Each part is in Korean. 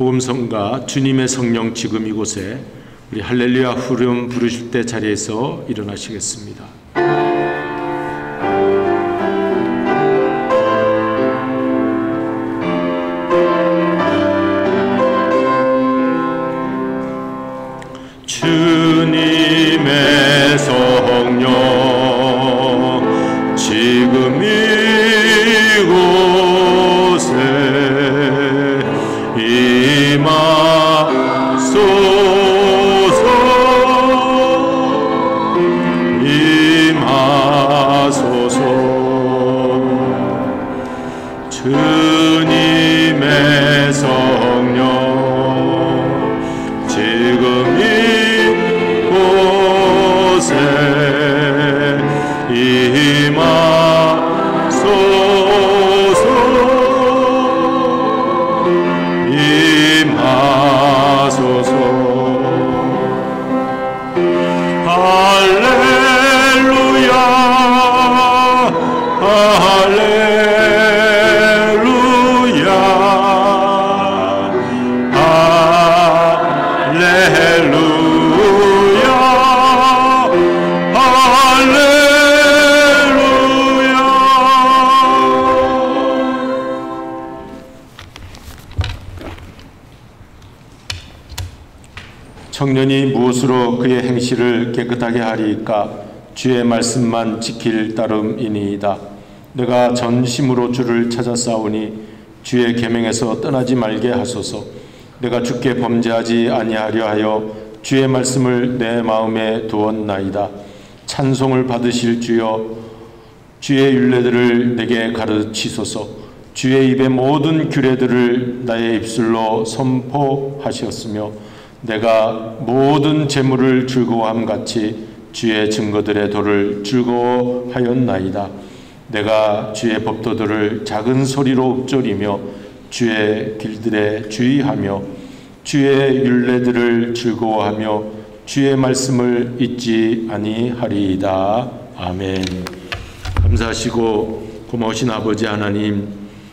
복음성가 주님의 성령 지금 이곳에 우리 할렐루야 후렴 부르실 때 자리에서 일어나시겠습니다. 주님의 성령 지금 이곳에 임하소서 임하소서 주님의 성령 지금 이곳에 임하소서 임하소서 할렐루야 할렐루야 할렐루야 할렐루야. 청년이 무엇으로 그의 행실을 깨끗하게 하리이까? 주의 말씀만 지킬 따름이니이다. 내가 전심으로 주를 찾아 싸우니 주의 계명에서 떠나지 말게 하소서. 내가 주께 범죄하지 아니하려 하여 주의 말씀을 내 마음에 두었나이다. 찬송을 받으실 주여, 주의 율례들을 내게 가르치소서. 주의 입의 모든 규례들을 나의 입술로 선포하셨으며 내가 모든 재물을 즐거워함 같이 주의 증거들의 도를 즐거워하였나이다. 내가 주의 법도들을 작은 소리로 읊조리며 주의 길들에 주의하며 주의 율례들을 즐거워하며 주의 말씀을 잊지 아니하리이다. 아멘. 감사하시고 고마우신 아버지 하나님,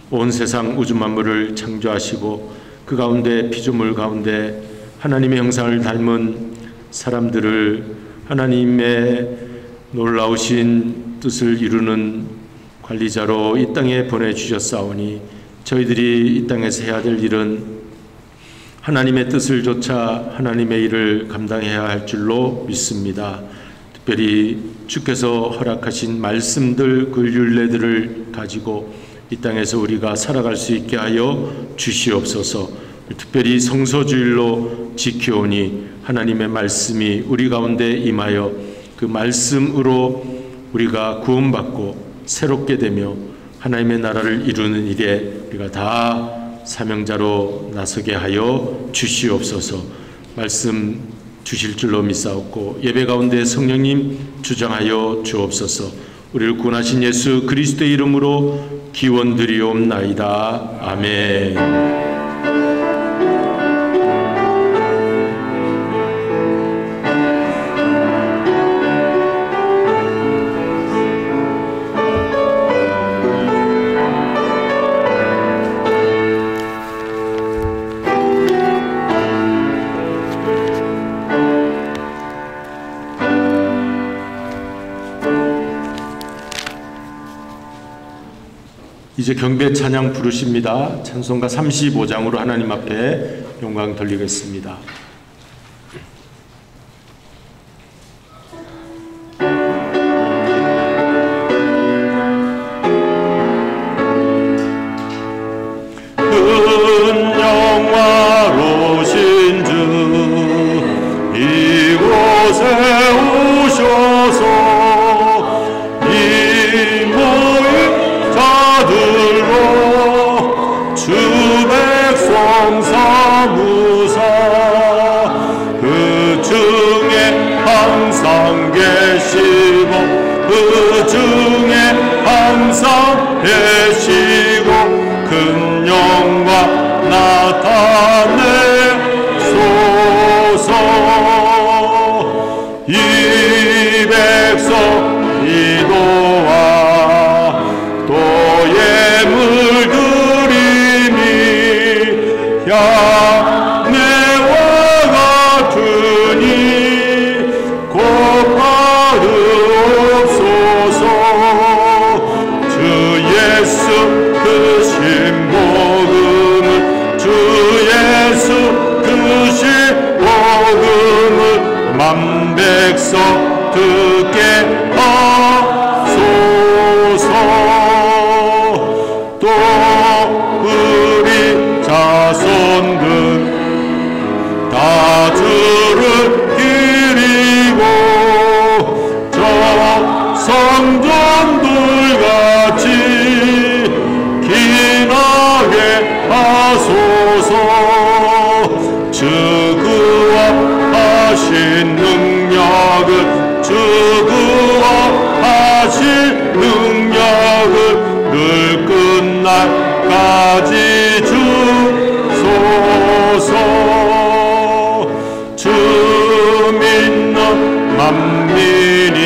온 세상 우주 만물을 창조하시고 그 가운데 피조물 가운데 하나님의 형상을 닮은 사람들을 하나님의 놀라우신 뜻을 이루는 관리자로 이 땅에 보내주셨사오니 저희들이 이 땅에서 해야 될 일은 하나님의 뜻을 좇아 하나님의 일을 감당해야 할 줄로 믿습니다. 특별히 주께서 허락하신 말씀들, 그 율례들을 가지고 이 땅에서 우리가 살아갈 수 있게 하여 주시옵소서. 특별히 성서주일로 지켜오니 하나님의 말씀이 우리 가운데 임하여 그 말씀으로 우리가 구원받고 새롭게 되며 하나님의 나라를 이루는 일에 우리가 다 사명자로 나서게 하여 주시옵소서. 말씀 주실 줄로 믿사옵고 예배 가운데 성령님 주장하여 주옵소서. 우리를 구원하신 예수 그리스도의 이름으로 기원드리옵나이다. 아멘. 이제 경배 찬양 부르십니다. 찬송가 35장으로 하나님 앞에 영광 돌리겠습니다. 야 우리 자손들 다 주를 기리고 저 성전들 같이 기나게 하소서. 주 그와 하신 능력을 주 그와 하신 능력을 늘 끝날까지 주소서. 주 믿는 만민이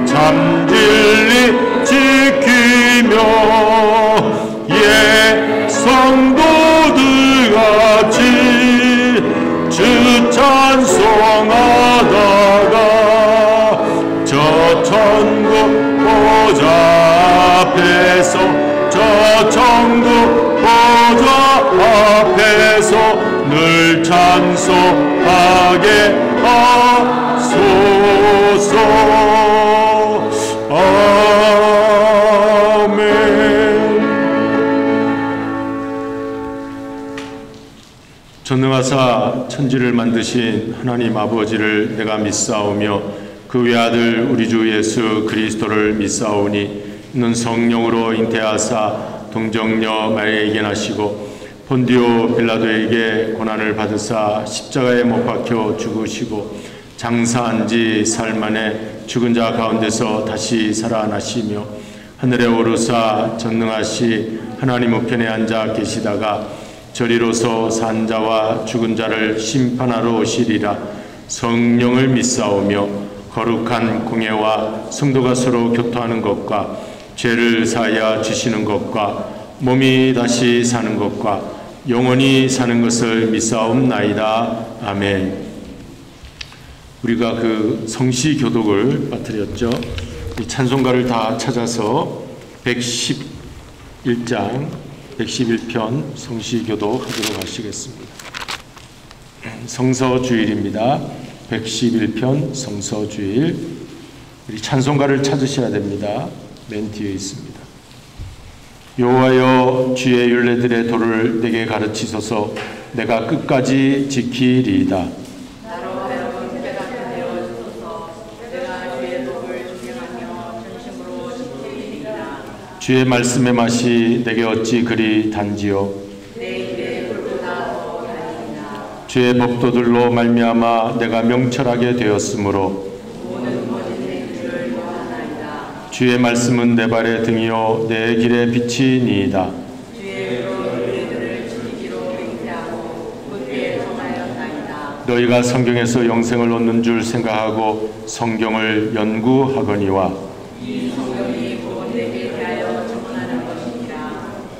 참 진리 지키며 성도들 같이 주 찬송하다가 저 천국 보좌 앞에서 저 천국 보좌 앞에서 늘 찬송하게 하소서. 아멘. 전능하사 천지를 만드신 하나님 아버지를 내가 믿사오며 그 외아들 우리 주 예수 그리스도를 믿사오니 이는 성령으로 잉태하사 동정녀 마리아에게 나시고 본디오 빌라도에게 고난을 받으사 십자가에 못 박혀 죽으시고 장사한 지 사흘 만에 죽은 자 가운데서 다시 살아나시며 하늘에 오르사 전능하시 하나님 우편에 앉아 계시다가 저리로서 산 자와 죽은 자를 심판하러 오시리라. 성령을 믿사오며 거룩한 공예와 성도가 서로 교토하는 것과 죄를 사하여 주시는 것과 몸이 다시 사는 것과 영원히 사는 것을 믿사옵나이다. 아멘. 우리가 그 성시교독을 빠뜨렸죠. 이 찬송가를 다 찾아서 111장 111편 성시교독 하도록 하시겠습니다. 성서주일입니다. 111편 성서주일. 우리 찬송가를 찾으셔야 됩니다. 맨 뒤에 있습니다. 여호와여 주의 율례들의 도를 내게 가르치소서. 내가 끝까지 지키리이다. 주의 말씀의 맛이 내게 어찌 그리 단지요. 주의 법도들로 말미암아 내가 명철하게 되었으므로 주의 말씀은 내 발의 등이요 내 길의 빛이니이다. 너희가 성경에서 영생을 얻는 줄 생각하고 성경을 연구하거니와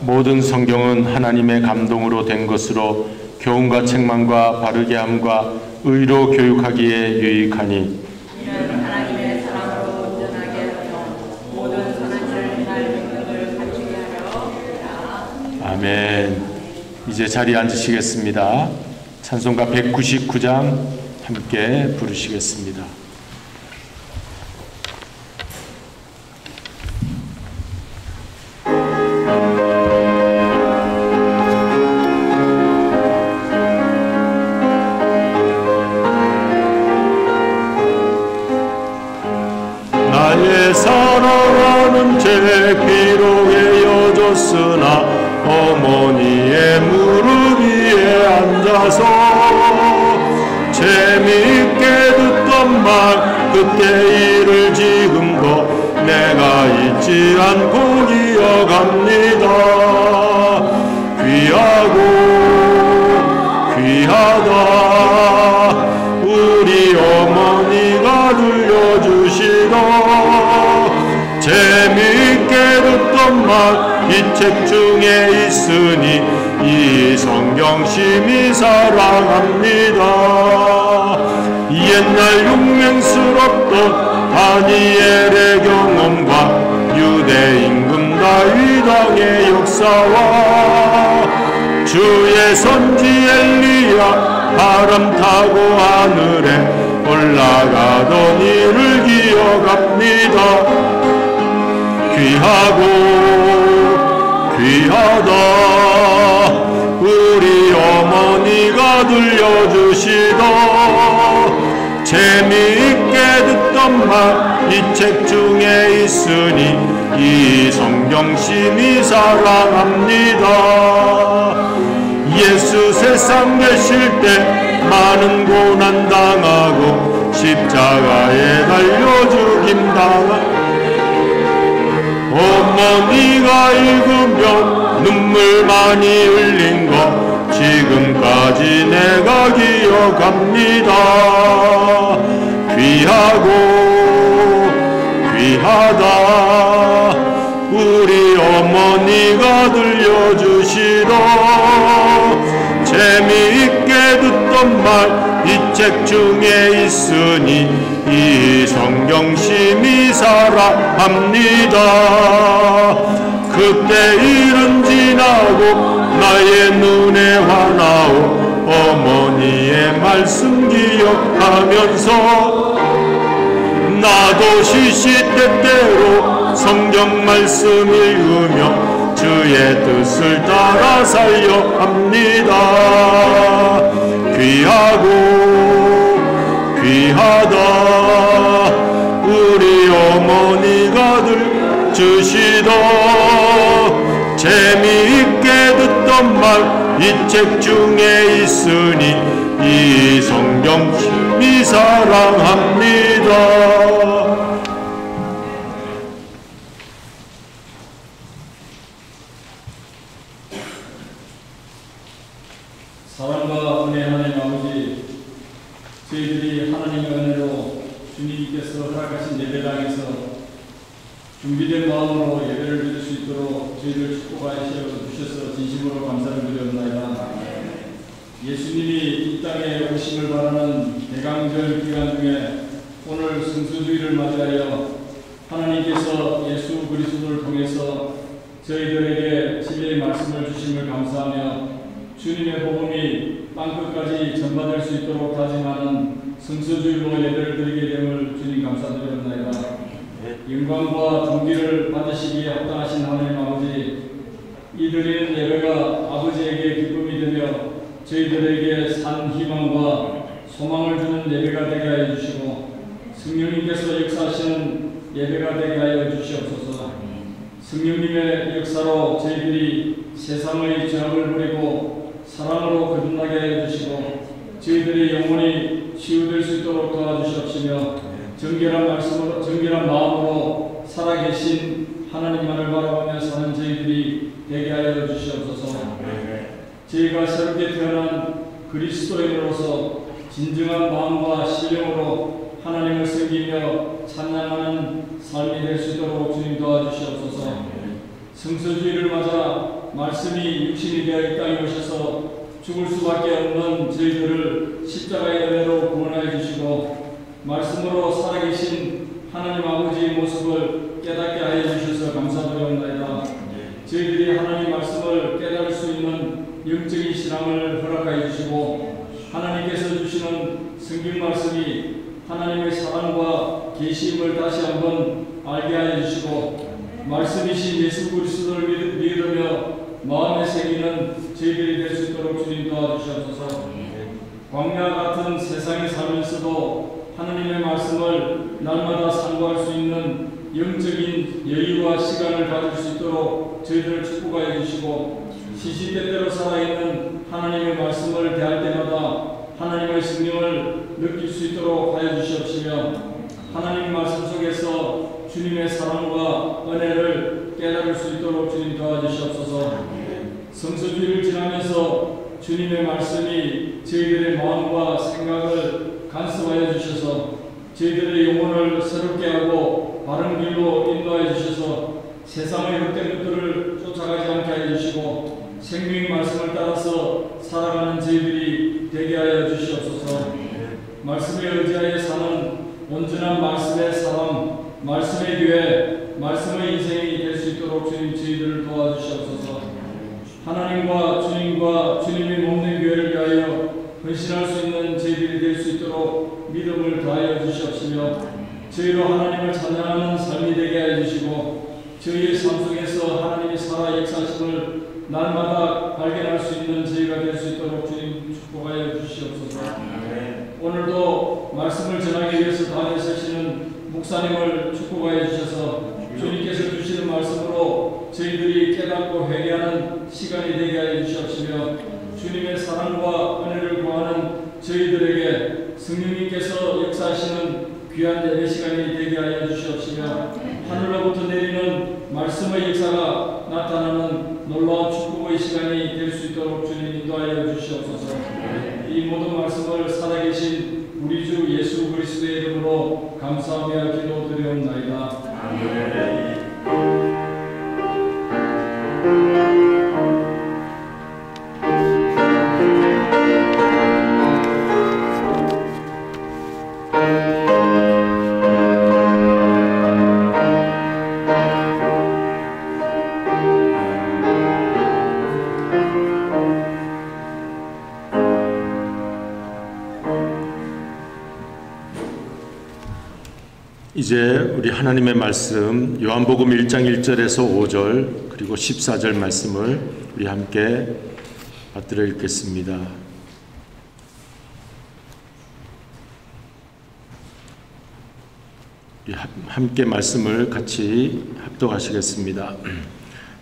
모든 성경은 하나님의 감동으로 된 것으로 교훈과 책망과 바르게 함과 의로 교육하기에 유익하니 이는 하나님의 사랑으로 온전하게 하며 모든 선한 일을 행할 능력을 갖추게 하려 함이라. 아멘. 이제 자리에 앉으시겠습니다. 찬송가 199장 함께 부르시겠습니다. 사랑하는 제 비록 헤어졌으나 어머니의 무릎 위에 앉아서 재미있게 듣던 말 그때 일을 지금도 내가 잊지 않고 기억합니다. 귀하고 귀하다 우리 어머니가 들려주시던 재미있게 듣던 말 이 책 중에 있으니 이 성경 심히 사랑합니다. 옛날 용맹스럽던 다니엘의 경험과 유대 임금 다윗 왕의 역사와 주의 선지 엘리야 바람 타고 하늘에 올라가던 일을 기억합니다. 귀하고 귀하다. 우리 어머니가 들려주시던 재미있게 듣던 말 이 책 중에 있으니 이 성경심이 사랑합니다. 예수 세상 계실 때 많은 고난 당하고 십자가에 달려 죽임당한 어머니가 읽으면 눈물 많이 흘린 것 지금까지 내가 기억합니다. 귀하다. 우리 어머니가 들려주시던 재미있게 듣던 말 이 책 중에 있으니 이 성경심이 사랑합니다. 그때 일은 지나고 나의 눈에 환하오 어머니의 말씀 기억하면서 나도 시시때때로 성경 말씀 읽으며 주의 뜻을 따라 살려 합니다. 귀하다. 우리 어머니가 주시던 재미있게 듣던 말 이 책 중에 있으니 이 성경심이 사랑합니다. 사랑과 은혜 하나님 아버지, 저희들이 하나님의 은혜로 주님께서 허락하신 예배당에서 준비된 마음으로 예배를 드릴 수 있도록 저희를 축복하여 주셔서 진심으로 감사를 드려옵나이다. 예수님이 이 땅에 오심을 바라는 대강절 기간 중에 오늘 성수주의를 맞이하여 하나님께서 예수 그리스도를 통해서 저희들에게 진리의 말씀을 주심을 감사하며 주님의 복음이 땅끝까지 전파될 수 있도록 다짐하는 성수주일로 예배를 드리게 됨을 주님 감사드립니다. 영광과 존귀를 받으시기에 합당하신 하나님 아버지, 이 드리는 예배가 아버지에게 기쁨이 되며 저희들에게 산 희망과 소망을 주는 예배가 되게 하여 주시고 성령님께서 역사하시는 예배가 되게 하여 주시옵소서. 성령님의 역사로 저희들이 세상의 죄악을 버리고 사랑으로 거듭나게 하여 주시고 저희들의 영혼이 치유될 수 있도록 도와주시옵시며 정결한 말씀으로, 정결한 마음으로 살아계신 하나님만을 바라보며 사는 저희들이 되게 하여 주시옵소서. 저희가 새롭게 태어난 그리스도인으로서 진정한 마음과 신령으로 하나님을 섬기며 찬양하는 삶이 될 수 있도록 주님 도와주시옵소서. 성서주의를 맞아 말씀이 육신이 되어 이 땅에 오셔서 죽을 수밖에 없는 저희들을 십자가의 은혜로 구원하여 주시고 말씀으로 살아계신 하나님 아버지의 모습을 깨닫게 하여 주셔서 감사드리옵나이다. 저희들이 하나님 말씀을 깨달을 수 있는 영적인 신앙을 허락하여 주시고 하나님께서 주시는 성경 말씀이 하나님의 사랑과 계심을 다시 한번 알게 하여 주시고 말씀이신 예수 그리스도를 믿으며 마음에 새기는 저희들이 될 수 있도록 주님 도와주시옵소서. 광야 같은 세상에 살면서도 하나님의 말씀을 날마다 상고할 수 있는 영적인 여유와 시간을 가질 수 있도록 저희들을 축복하여 주시고 시시때때로 살아있는 하나님의 말씀을 대할 때마다 하나님의 성령을 느낄 수 있도록 하여 주시옵시며 하나님의 말씀 속에서 주님의 사랑과 은혜를 깨달을 수 있도록 주님 도와주시옵소서. 성수주의를 지나면서 주님의 말씀이 저희들의 마음과 생각을 간섭하여 주셔서 저희들의 영혼을 새롭게 하고 바른 길로 인도하여 주셔서 세상의 헛된 것들을 쫓아가지 않게 하여 주시고 생명의 말씀을 따라서 살아가는 저희들이 되게 하여 주시옵소서. 말씀에 의지하여 사는 온전한 말씀의 사람, 말씀의 교회, 말씀의 인생이 될 수 있도록 주님 저희들을 도와주시옵소서. 하나님과 주님과 주님의 몸된 교회를 위하여 헌신할 수 있는 저희들이 될 수 있도록 믿음을 다하여 주시옵시며 저희로 하나님을 찬양하는 삶이 되게 하여 주시고 저희의 삶 속에서 하나님이 살아 역사하심을 날마다 발견할 수 있는 저희가 될 수 있도록 주님 축복하여 주시옵소서. 오늘도 말씀을 전하기 위해서 단에 서시는 목사님을 축복하여 주셔서 주님께서 주시는 말씀으로 저희들이 깨닫고 회개하는 시간이 되게 하여 주시옵시며 주님의 사랑과 은혜를 구하는 저희들에게 성령님께서 역사하시는 귀한 예배 시간이 되게 하여 주시옵시며 하늘로부터 내리는 말씀의 역사가 나타나는 놀라운 축복의 시간이 될 수 있도록 주님 인도하여 주시옵소서. 이 모든 말씀을 살아계신 우리 주 예수 그리스도의 이름으로 감사하며 기도드리옵나이다. 아멘. 이제 우리 하나님의 말씀 요한복음 1장 1절에서 5절 그리고 14절 말씀을 우리 함께 받들어 읽겠습니다. 우리 함께 말씀을 같이 합독하시겠습니다.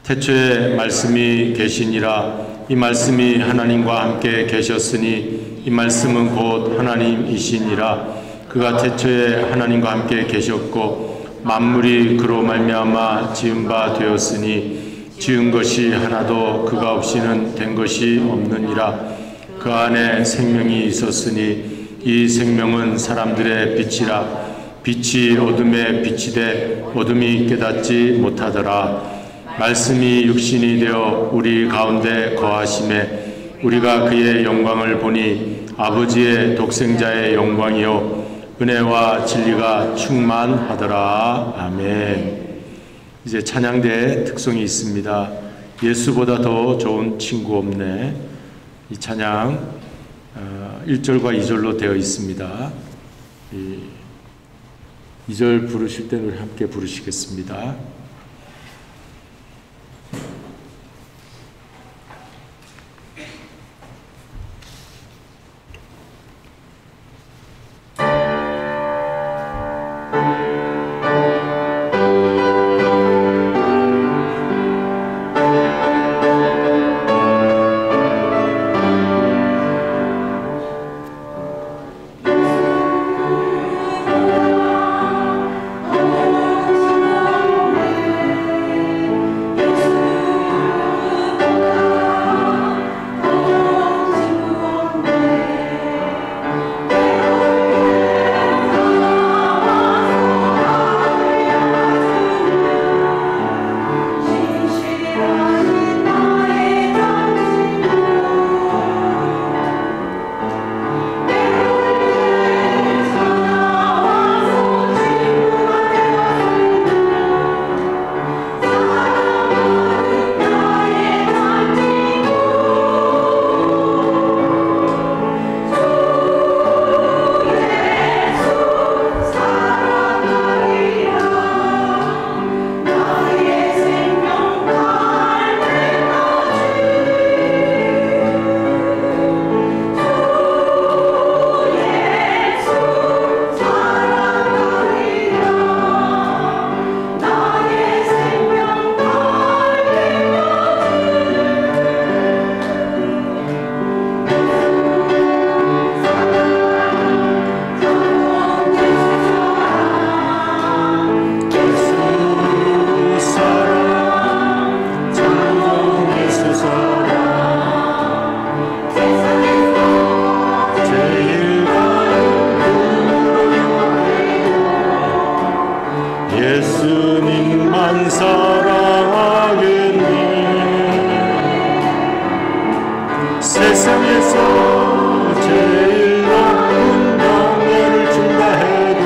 태초에 말씀이 계시니라. 이 말씀이 하나님과 함께 계셨으니 이 말씀은 곧 하나님이시니라. 그가 태초에 하나님과 함께 계셨고 만물이 그로 말미암아 지은 바 되었으니 지은 것이 하나도 그가 없이는 된 것이 없느니라. 그 안에 생명이 있었으니 이 생명은 사람들의 빛이라. 빛이 어둠에 비치되 어둠이 깨닫지 못하더라. 말씀이 육신이 되어 우리 가운데 거하심에 우리가 그의 영광을 보니 아버지의 독생자의 영광이요 은혜와 진리가 충만하더라. 아멘. 이제 찬양대의 특성이 있습니다. 예수보다 더 좋은 친구 없네. 이 찬양 1절과 2절로 되어 있습니다. 2절 부르실 때는 우리 함께 부르시겠습니다. 예수님만 사랑하겠네. 세상에서 제일 높은 명예를 준다 해도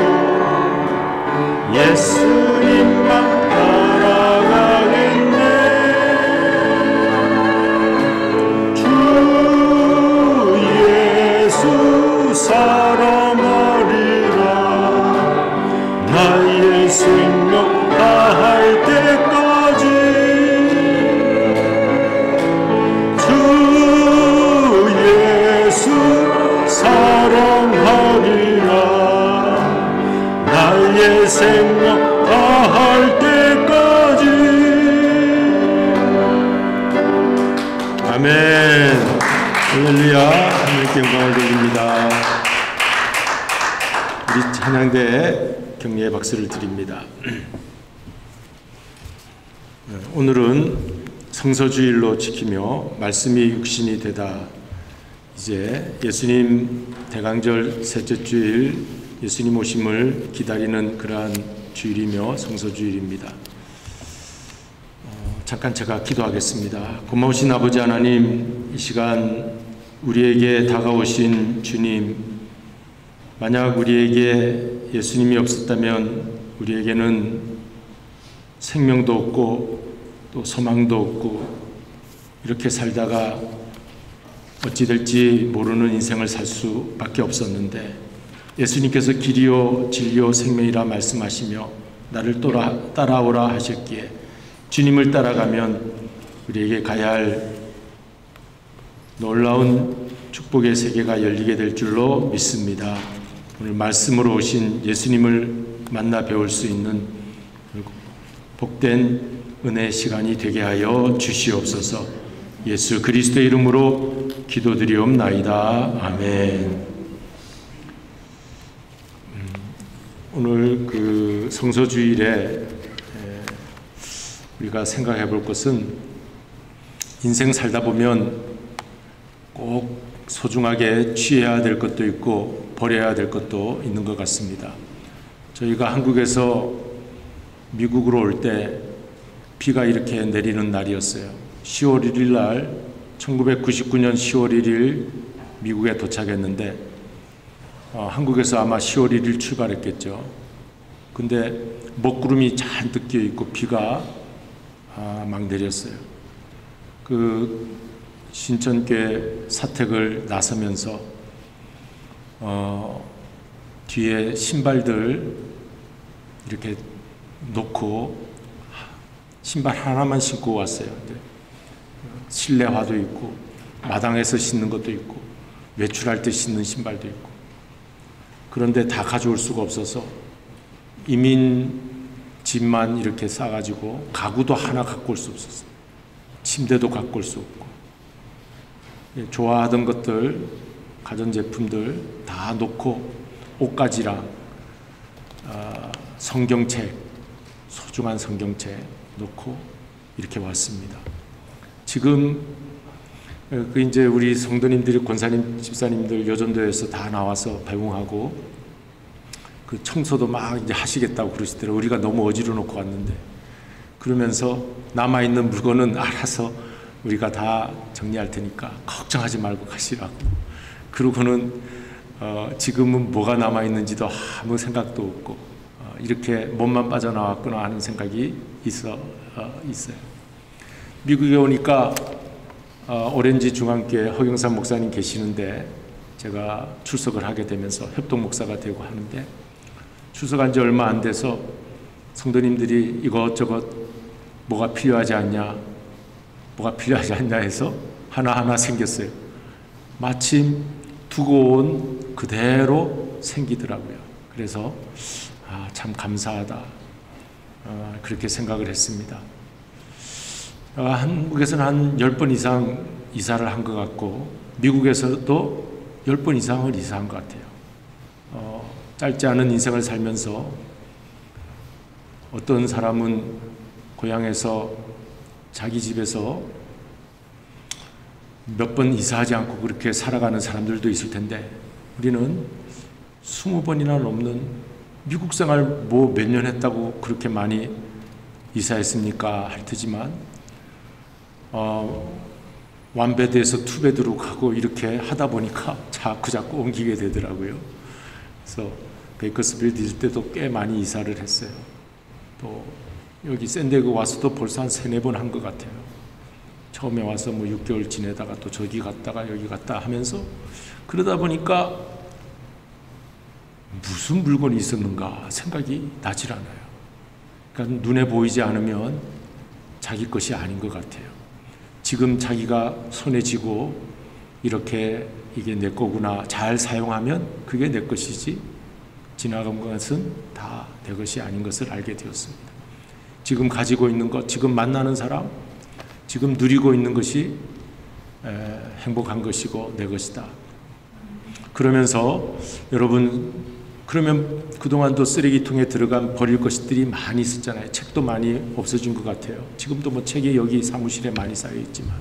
예수님만 따라가겠네. 주 예수 사랑하리라. 나의 생명 다할 때까지 아멘. 할렐루야. 하나님께 영광을 돌립니다. 우리 찬양대에 격려의 박수를 드립니다. 오늘은 성서주일로 지키며 말씀이 육신이 되다. 이제 예수님 대강절 셋째 주일, 예수님 오심을 기다리는 그러한 주일이며 성서주일입니다. 잠깐 제가 기도하겠습니다. 고마우신 아버지 하나님, 이 시간 우리에게 다가오신 주님, 만약 우리에게 예수님이 없었다면 우리에게는 생명도 없고 또 소망도 없고 이렇게 살다가 어찌 될지 모르는 인생을 살 수밖에 없었는데, 예수님께서 길이요 진리요 생명이라 말씀하시며 나를 따라오라 하셨기에 주님을 따라가면 우리에게 가야 할 놀라운 축복의 세계가 열리게 될 줄로 믿습니다. 오늘 말씀으로 오신 예수님을 만나 배울 수 있는 복된 은혜의 시간이 되게 하여 주시옵소서. 예수 그리스도의 이름으로 기도드리옵나이다. 아멘. 오늘 그 성서주일에 우리가 생각해 볼 것은, 인생 살다 보면 꼭 소중하게 취해야 될 것도 있고 버려야 될 것도 있는 것 같습니다. 저희가 한국에서 미국으로 올 때 비가 이렇게 내리는 날이었어요. 10월 1일 날 1999년 10월 1일 미국에 도착했는데 한국에서 아마 10월 1일 출발했겠죠. 근데 먹구름이 잔뜩 끼어 있고 비가 막 내렸어요. 그 신천교회 사택을 나서면서 뒤에 신발들 이렇게 놓고 신발 하나만 신고 왔어요. 실내화도 있고 마당에서 신는 것도 있고 외출할 때 신는 신발도 있고, 그런데 다 가져올 수가 없어서 이민 집만 이렇게 싸가지고 가구도 하나 갖고 올 수 없었어요. 침대도 갖고 올 수 없고, 좋아하던 것들, 가전제품들 다 놓고 옷가지랑 성경책, 소중한 성경책 놓고 이렇게 왔습니다. 지금 그 이제 우리 성도님들이, 권사님, 집사님들 여전도에서 다 나와서 배웅하고 그 청소도 막 이제 하시겠다고 그러시더라고요. 우리가 너무 어지러 놓고 왔는데, 그러면서 남아있는 물건은 알아서 우리가 다 정리할 테니까 걱정하지 말고 가시라고. 그러고는 지금은 뭐가 남아있는지도 아무 생각도 없고 이렇게 몸만 빠져나왔구나 하는 생각이 있어요. 미국에 오니까 오렌지 중앙교회 허경삼 목사님 계시는데 제가 출석을 하게 되면서 협동 목사가 되고 하는데, 출석한 지 얼마 안 돼서 성도님들이 이것저것 뭐가 필요하지 않냐 해서 하나하나 생겼어요. 마침 두고 온 그대로 생기더라고요. 그래서 참 감사하다, 그렇게 생각을 했습니다. 한국에서는 한 10번 이상 이사를 한 것 같고 미국에서도 10번 이상을 이사한 것 같아요. 짧지 않은 인생을 살면서 어떤 사람은 고향에서 자기 집에서 몇 번 이사하지 않고 그렇게 살아가는 사람들도 있을 텐데, 우리는 20번이나 넘는 미국 생활 뭐 몇 년 했다고 그렇게 많이 이사했습니까? 할 테지만 원베드에서 투베드로 가고 이렇게 하다 보니까 자꾸 옮기게 되더라고요. 그래서 베이커스빌드 있을 때도 꽤 많이 이사를 했어요. 또 여기 샌디에고 와서도 벌써 한 3-4번 한 것 같아요. 처음에 와서 뭐 6개월 지내다가 또 저기 갔다가 여기 갔다 하면서, 그러다 보니까 무슨 물건이 있었는가 생각이 나질 않아요. 그러니까 눈에 보이지 않으면 자기 것이 아닌 것 같아요. 지금 자기가 손에 쥐고 이렇게 이게 내 거구나, 잘 사용하면 그게 내 것이지 지나간 것은 다 내 것이 아닌 것을 알게 되었습니다. 지금 가지고 있는 것, 지금 만나는 사람, 지금 누리고 있는 것이 행복한 것이고 내 것이다. 그러면서 여러분, 그러면 그동안도 쓰레기통에 들어간 버릴 것들이 많이 있었잖아요. 책도 많이 없어진 것 같아요. 지금도 뭐 책이 여기 사무실에 많이 쌓여 있지만,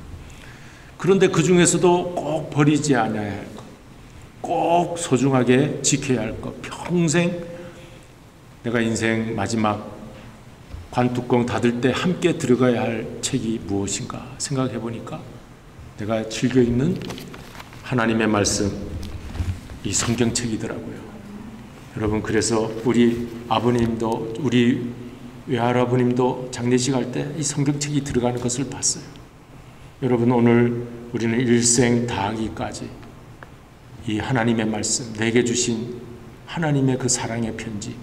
그런데 그 중에서도 꼭 버리지 않아야 할 것, 꼭 소중하게 지켜야 할 것, 평생 내가 인생 마지막 관뚜껑 닫을 때 함께 들어가야 할 책이 무엇인가 생각해 보니까 내가 즐겨 읽는 하나님의 말씀, 이 성경책이더라고요. 여러분, 그래서 우리 아버님도, 우리 외할아버님도 장례식 할 때 이 성경책이 들어가는 것을 봤어요. 여러분, 오늘 우리는 일생 다하기까지 이 하나님의 말씀, 내게 주신 하나님의 그 사랑의 편지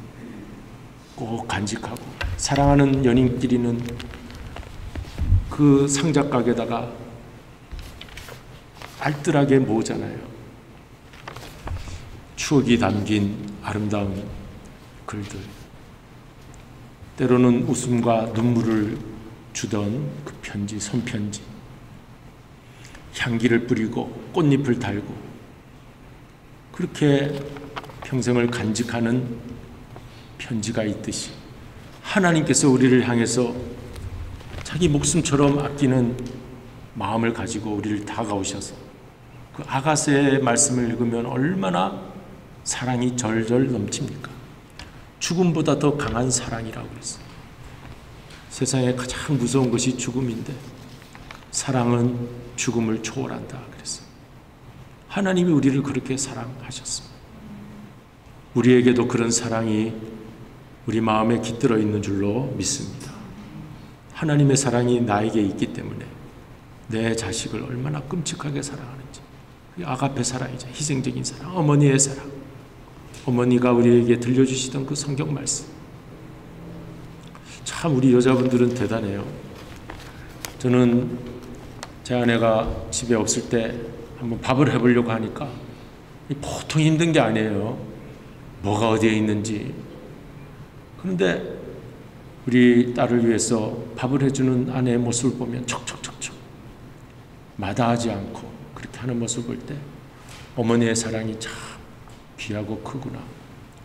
꼭 간직하고, 사랑하는 연인끼리는 그 상자가게다가 알뜰하게 모으잖아요. 추억이 담긴 아름다운 글들, 때로는 웃음과 눈물을 주던 그 편지, 손편지, 향기를 뿌리고 꽃잎을 달고 그렇게 평생을 간직하는 편지가 있듯이 하나님께서 우리를 향해서 자기 목숨처럼 아끼는 마음을 가지고 우리를 다가오셔서 그 아가새의 말씀을 읽으면 얼마나 사랑이 절절 넘칩니까? 죽음보다 더 강한 사랑이라고 그랬어요. 세상에 가장 무서운 것이 죽음인데 사랑은 죽음을 초월한다 그랬어요. 하나님이 우리를 그렇게 사랑하셨습니다. 우리에게도 그런 사랑이 우리 마음에 깃들어 있는 줄로 믿습니다. 하나님의 사랑이 나에게 있기 때문에 내 자식을 얼마나 끔찍하게 사랑하는지, 아가페 사랑이죠. 희생적인 사랑, 어머니의 사랑, 어머니가 우리에게 들려주시던 그 성경 말씀. 참 우리 여자분들은 대단해요. 저는 제 아내가 집에 없을 때 한번 밥을 해보려고 하니까 보통 힘든 게 아니에요. 뭐가 어디에 있는지. 그런데 우리 딸을 위해서 밥을 해주는 아내의 모습을 보면 척척척척 마다하지 않고 그렇게 하는 모습을 볼 때 어머니의 사랑이 참 귀하고 크구나.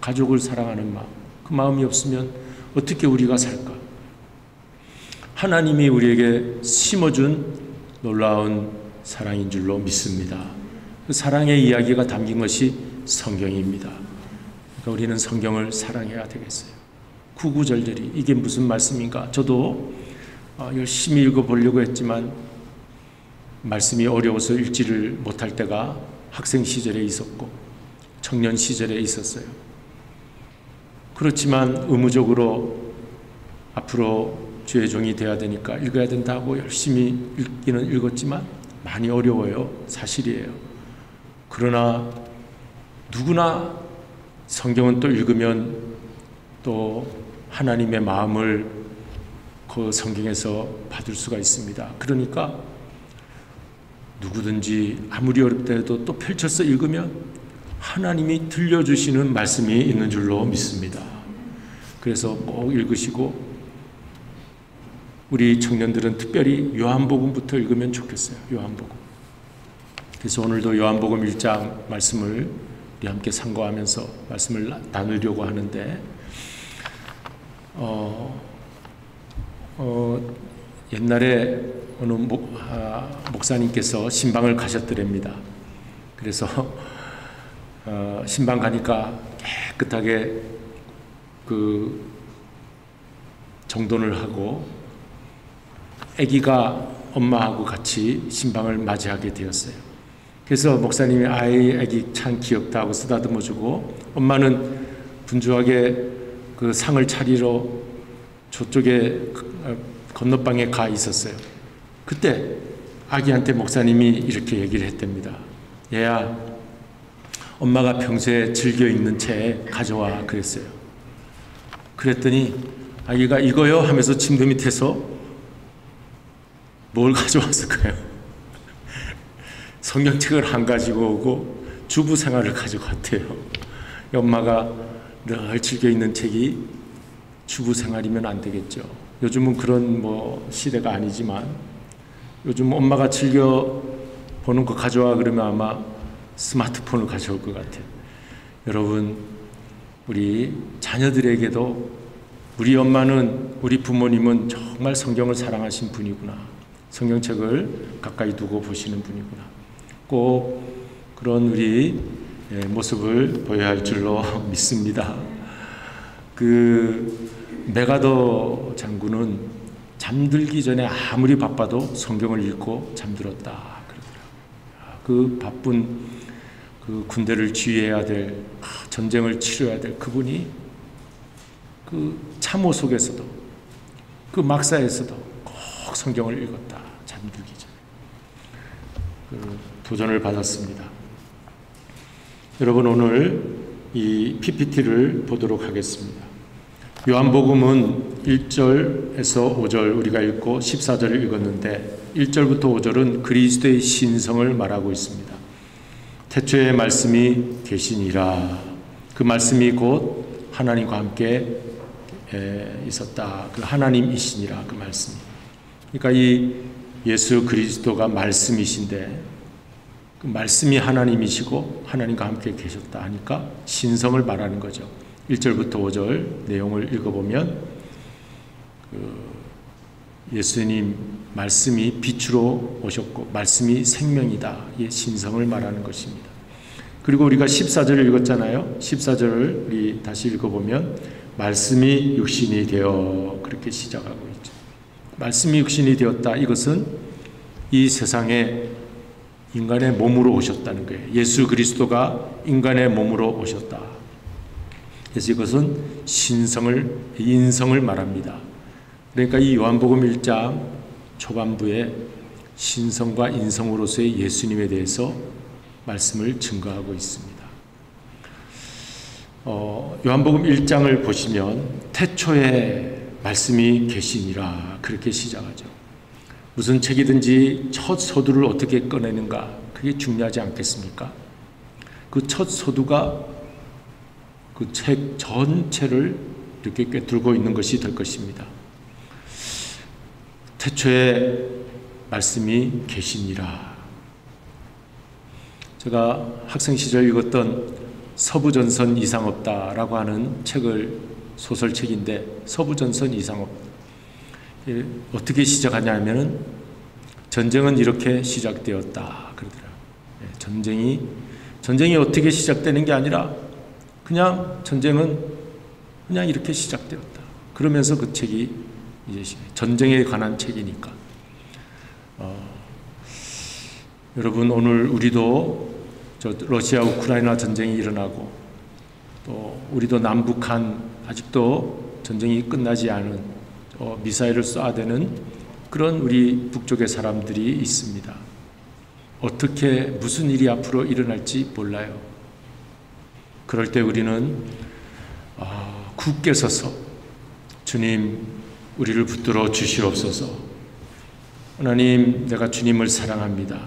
가족을 사랑하는 마음, 그 마음이 없으면 어떻게 우리가 살까? 하나님이 우리에게 심어준 놀라운 사랑인 줄로 믿습니다. 그 사랑의 이야기가 담긴 것이 성경입니다. 그러니까 우리는 성경을 사랑해야 되겠어요. 구구절절히 이게 무슨 말씀인가? 저도 열심히 읽어보려고 했지만 말씀이 어려워서 읽지를 못할 때가 학생 시절에 있었고 청년 시절에 있었어요. 그렇지만 의무적으로 앞으로 주의 종이 되어야 되니까 읽어야 된다고 열심히 읽기는 읽었지만 많이 어려워요. 사실이에요. 그러나 누구나 성경은 또 읽으면 또 하나님의 마음을 그 성경에서 받을 수가 있습니다. 그러니까 누구든지 아무리 어렵다 해도 또 펼쳐서 읽으면 하나님이 들려주시는 말씀이 있는 줄로 믿습니다. 그래서 꼭 읽으시고, 우리 청년들은 특별히 요한복음부터 읽으면 좋겠어요. 요한복음. 그래서 오늘도 요한복음 1장 말씀을 우리 함께 상고하면서 말씀을 나누려고 하는데, 옛날에 어느 목사님께서 신방을 가셨더랍니다. 그래서 신방 가니까 깨끗하게 그 정돈을 하고 아기가 엄마하고 같이 신방을 맞이하게 되었어요. 그래서 목사님이 아기 참 귀엽다 하고 쓰다듬어주고, 엄마는 분주하게 그 상을 차리러 저쪽에 건너방에 가 있었어요. 그때 아기한테 목사님이 이렇게 얘기를 했답니다. 얘야, 엄마가 평소에 즐겨 읽는 책 가져와 그랬어요. 그랬더니 아기가 이거요 하면서 침대 밑에서 뭘 가져왔을까요? 성경책을 안 가지고 오고 주부 생활을 가지고 왔대요. 엄마가 늘 즐겨 읽는 책이 주부 생활이면 안 되겠죠. 요즘은 그런 시대가 아니지만 요즘 엄마가 즐겨 보는 거 가져와 그러면 아마 스마트폰을 가져올 것 같아요. 여러분, 우리 자녀들에게도 우리 엄마는, 우리 부모님은 정말 성경을 사랑하신 분이구나, 성경책을 가까이 두고 보시는 분이구나, 꼭 그런 우리 모습을 보여야 할 줄로 믿습니다. 그 메가더 장군은 잠들기 전에 아무리 바빠도 성경을 읽고 잠들었다 그러더라고요. 그 바쁜 그 군대를 지휘해야 될, 전쟁을 치러야 될 그분이 그 참호 속에서도, 그 막사에서도 꼭 성경을 읽었다, 잠들기 전에. 그 도전을 받았습니다. 여러분, 오늘 이 PPT를 보도록 하겠습니다. 요한복음은 1절에서 5절 우리가 읽고 14절을 읽었는데, 1절부터 5절은 그리스도의 신성을 말하고 있습니다. 태초에 말씀이 계시니라. 그 말씀이 곧 하나님과 함께 있었다. 그 하나님이시니라, 그 말씀이. 그러니까 이 예수 그리스도가 말씀이신데, 그 말씀이 하나님이시고 하나님과 함께 계셨다 하니까 신성을 말하는 거죠. 1절부터 5절 내용을 읽어보면 예수님 말씀이 빛으로 오셨고 말씀이 생명이다, 이 신성을 말하는 것입니다. 그리고 우리가 14절을 읽었잖아요. 14절을 우리 다시 읽어보면 말씀이 육신이 되어, 그렇게 시작하고 있죠. 말씀이 육신이 되었다, 이것은 이 세상에 인간의 몸으로 오셨다는 거예요. 예수 그리스도가 인간의 몸으로 오셨다. 그래서 이것은 인성을 말합니다. 그러니까 이 요한복음 1장 초반부에 신성과 인성으로서의 예수님에 대해서 말씀을 증거하고 있습니다. 요한복음 1장을 보시면 태초에 말씀이 계시니라, 그렇게 시작하죠. 무슨 책이든지 첫 서두를 어떻게 꺼내는가, 그게 중요하지 않겠습니까? 그 첫 서두가 그 책 전체를 이렇게 꿰뚫고 있는 것이 될 것입니다. 태초에 말씀이 계시니라. 제가 학생 시절 읽었던 서부전선 이상 없다라고 하는 책을, 소설책인데, 서부전선 이상 없다. 어떻게 시작하냐면은 전쟁은 이렇게 시작되었다 그러더라고요. 전쟁이 어떻게 시작되는 게 아니라 그냥 전쟁은 그냥 이렇게 시작되었다. 그러면서 그 책이 이제 전쟁에 관한 책이니까. 여러분, 오늘 우리도 러시아 우크라이나 전쟁이 일어나고, 또 우리도 남북한 아직도 전쟁이 끝나지 않은 미사일을 쏴대는 그런 우리 북쪽의 사람들이 있습니다. 어떻게 무슨 일이 앞으로 일어날지 몰라요. 그럴 때 우리는 굳게 서서 주님, 우리를 붙들어 주시옵소서. 하나님, 내가 주님을 사랑합니다.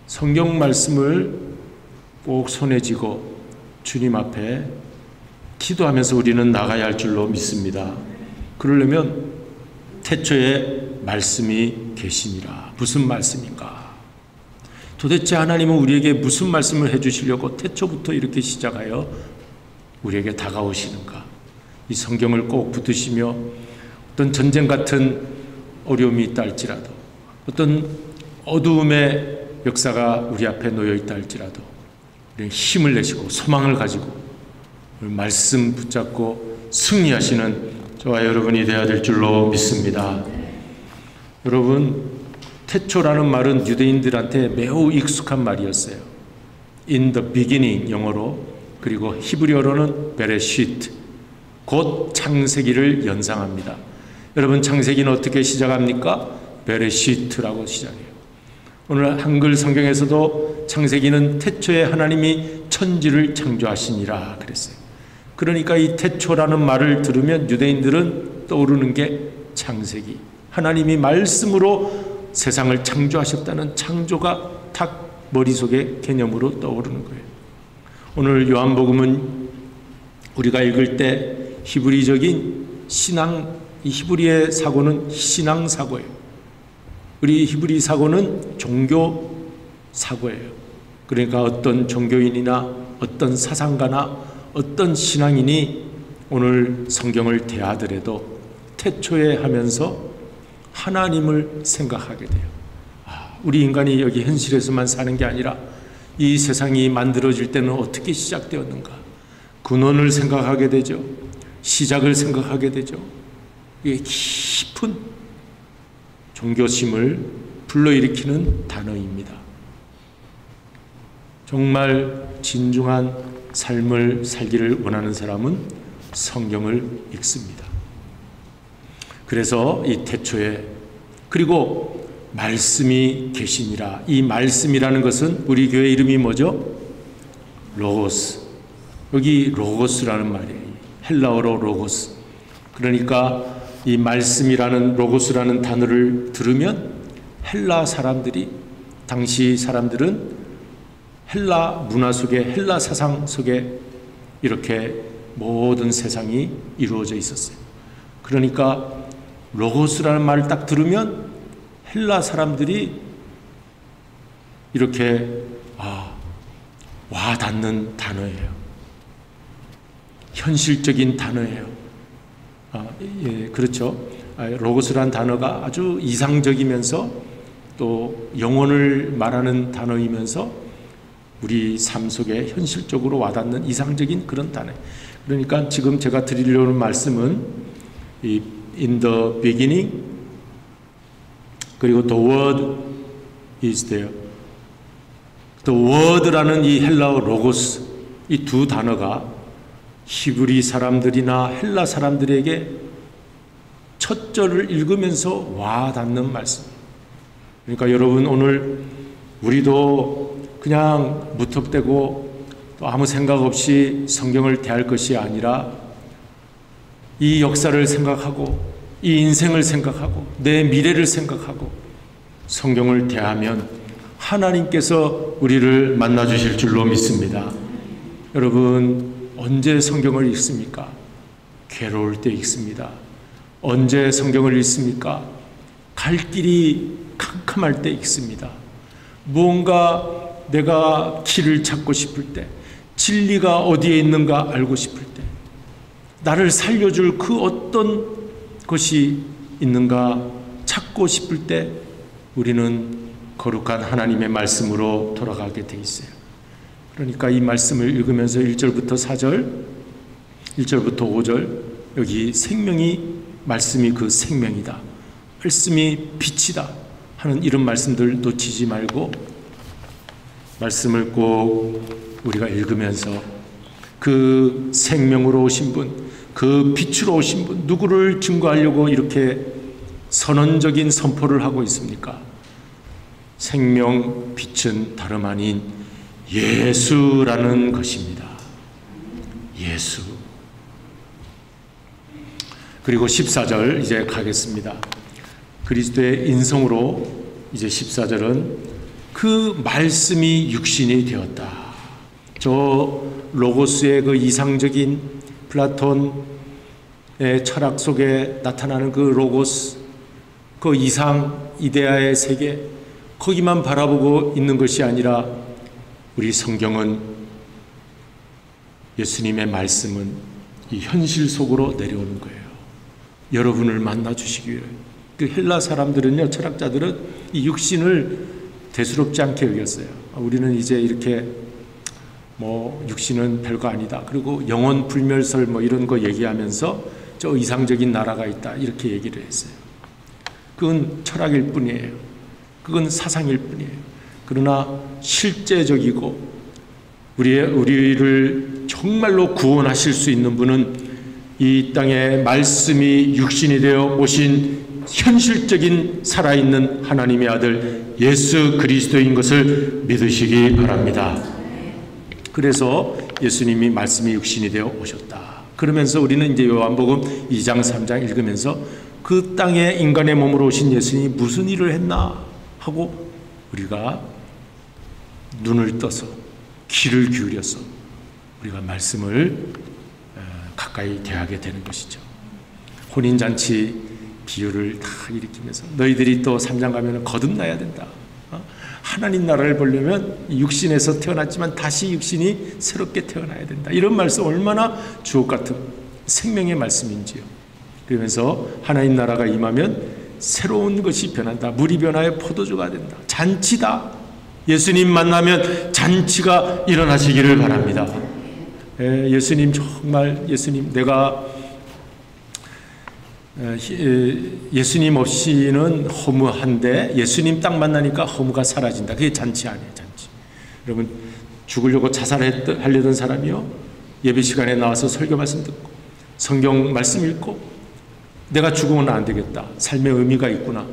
성경 말씀을 꼭 손에 쥐고 주님 앞에 기도하면서 우리는 나가야 할 줄로 믿습니다. 그러려면 태초에 말씀이 계시니라. 무슨 말씀인가? 도대체 하나님은 우리에게 무슨 말씀을 해주시려고 태초부터 이렇게 시작하여 우리에게 다가오시는가? 이 성경을 꼭 붙드시며 어떤 전쟁 같은 어려움이 있다 할지라도, 어떤 어두움의 역사가 우리 앞에 놓여 있다 할지라도 우리는 힘을 내시고 소망을 가지고 말씀 붙잡고 승리하시는 저와 여러분이 되어야 될 줄로 믿습니다. 여러분, 태초라는 말은 유대인들한테 매우 익숙한 말이었어요. In the beginning, 영어로. 그리고 히브리어로는 베레시트, 곧 창세기를 연상합니다. 여러분, 창세기는 어떻게 시작합니까? 베레시트라고 시작해요. 오늘 한글 성경에서도 창세기는 태초에 하나님이 천지를 창조하시니라 그랬어요. 그러니까 이 태초라는 말을 들으면 유대인들은 떠오르는 게 창세기, 하나님이 말씀으로 세상을 창조하셨다는 창조가 탁 머릿속에 개념으로 떠오르는 거예요. 오늘 요한복음은 우리가 읽을 때 히브리적인 신앙, 이 히브리의 사고는 신앙 사고예요. 우리 히브리 사고는 종교 사고예요. 그러니까 어떤 종교인이나 어떤 사상가나 어떤 신앙인이 오늘 성경을 대하더라도 태초에 하면서 하나님을 생각하게 돼요. 우리 인간이 여기 현실에서만 사는 게 아니라 이 세상이 만들어질 때는 어떻게 시작되었는가, 근원을 생각하게 되죠. 시작을 생각하게 되죠. 이게 깊은 종교심을 불러일으키는 단어입니다. 정말 진중한 삶을 살기를 원하는 사람은 성경을 읽습니다. 그래서 이 태초에, 그리고 말씀이 계시니라. 이 말씀이라는 것은 우리 교회 이름이 뭐죠? 로고스. 여기 로고스라는 말이에요. 헬라어로 로고스. 그러니까 이 말씀이라는 로고스라는 단어를 들으면 헬라 사람들이, 당시 사람들은 헬라 문화 속에, 헬라 사상 속에 이렇게 모든 세상이 이루어져 있었어요. 그러니까 로고스라는 말을 딱 들으면 헬라 사람들이 이렇게 와닿는 단어예요. 현실적인 단어예요. 예, 그렇죠. 로고스라는 단어가 아주 이상적이면서 또 영혼을 말하는 단어이면서 우리 삶 속에 현실적으로 와닿는 이상적인 그런 단어. 그러니까 지금 제가 드리려는 말씀은 이 in the beginning, 그리고 the word is there. the word라는 이 헬라어 로고스, 이 두 단어가 히브리 사람들이나 헬라 사람들에게 첫 절을 읽으면서 와닿는 말씀. 그러니까 여러분, 오늘 우리도 그냥 무턱대고 또 아무 생각 없이 성경을 대할 것이 아니라 이 역사를 생각하고 이 인생을 생각하고 내 미래를 생각하고 성경을 대하면 하나님께서 우리를 만나 주실 줄로 믿습니다. 여러분, 언제 성경을 읽습니까? 괴로울 때 읽습니다. 언제 성경을 읽습니까? 갈 길이 캄캄할 때 읽습니다. 무언가 내가 길을 찾고 싶을 때, 진리가 어디에 있는가 알고 싶을 때, 나를 살려줄 그 어떤 것이 있는가 찾고 싶을 때 우리는 거룩한 하나님의 말씀으로 돌아가게 돼 있어요. 그러니까 이 말씀을 읽으면서 1절부터 4절, 1절부터 5절, 여기 생명이, 말씀이 그 생명이다, 말씀이 빛이다 하는 이런 말씀들 놓치지 말고 말씀을 꼭 우리가 읽으면서 그 생명으로 오신 분, 그 빛으로 오신 분, 누구를 증거하려고 이렇게 선언적인 선포를 하고 있습니까? 생명 빛은 다름 아닌 예수라는 것입니다. 예수. 그리고 14절 이제 가겠습니다. 그리스도의 인성으로 이제 14절은 그 말씀이 육신이 되었다. 저 로고스의 그 이상적인 플라톤의 철학 속에 나타나는 그 로고스, 그 이상 이데아의 세계, 거기만 바라보고 있는 것이 아니라 우리 성경은, 예수님의 말씀은 이 현실 속으로 내려오는 거예요. 여러분을 만나 주시기 위해. 그 헬라 사람들은요, 철학자들은 이 육신을 대수롭지 않게 여겼어요. 우리는 이제 이렇게 육신은 별거 아니다. 그리고 영원 불멸설 이런 거 얘기하면서 저 이상적인 나라가 있다, 이렇게 얘기를 했어요. 그건 철학일 뿐이에요. 그건 사상일 뿐이에요. 그러나 실제적이고 우리를 정말로 구원하실 수 있는 분은 이 땅에 말씀이 육신이 되어 오신 현실적인 살아있는 하나님의 아들 예수 그리스도인 것을 믿으시기 바랍니다. 그래서 예수님이 말씀이 육신이 되어 오셨다. 그러면서 우리는 이제 요한복음 2장 3장 읽으면서 그 땅에 인간의 몸으로 오신 예수님이 무슨 일을 했나 하고 우리가 눈을 떠서 귀를 기울여서 우리가 말씀을 가까이 대하게 되는 것이죠. 혼인잔치 비유를 다 일으키면서 너희들이 또 3장 가면 거듭나야 된다. 하나님 나라를 보려면 육신에서 태어났지만 다시 육신이 새롭게 태어나야 된다. 이런 말씀 얼마나 주옥 같은 생명의 말씀인지요. 그러면서 하나님 나라가 임하면 새로운 것이 변한다. 물이 변하여 포도주가 된다. 잔치다. 예수님 만나면 잔치가 일어나시기를 바랍니다. 예수님 정말 내가 예수님 없이는 허무한데 예수님 딱 만나니까 허무가 사라진다. 그게 잔치 아니에요. 잔치. 여러분 죽으려고 자살하려던 사람이요 예배 시간에 나와서 설교 말씀 듣고 성경 말씀 읽고 내가 죽으면 안 되겠다. 삶의 의미가 있구나.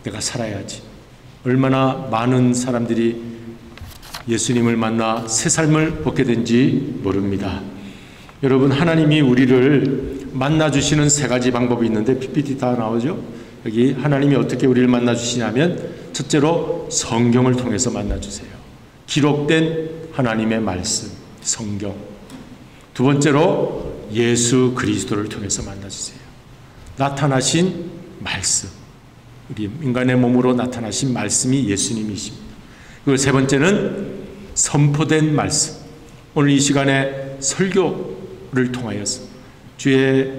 내가 살아야지. 얼마나 많은 사람들이 예수님을 만나 새 삶을 얻게 된지 모릅니다. 여러분 하나님이 우리를 만나주시는 세 가지 방법이 있는데 PPT 다 나오죠. 여기 하나님이 어떻게 우리를 만나주시냐면 첫째로 성경을 통해서 만나주세요. 기록된 하나님의 말씀 성경. 두 번째로 예수 그리스도를 통해서 만나주세요. 나타나신 말씀, 우리 인간의 몸으로 나타나신 말씀이 예수님이십니다. 그리고 세 번째는 선포된 말씀. 오늘 이 시간에 설교를 통하여서 주의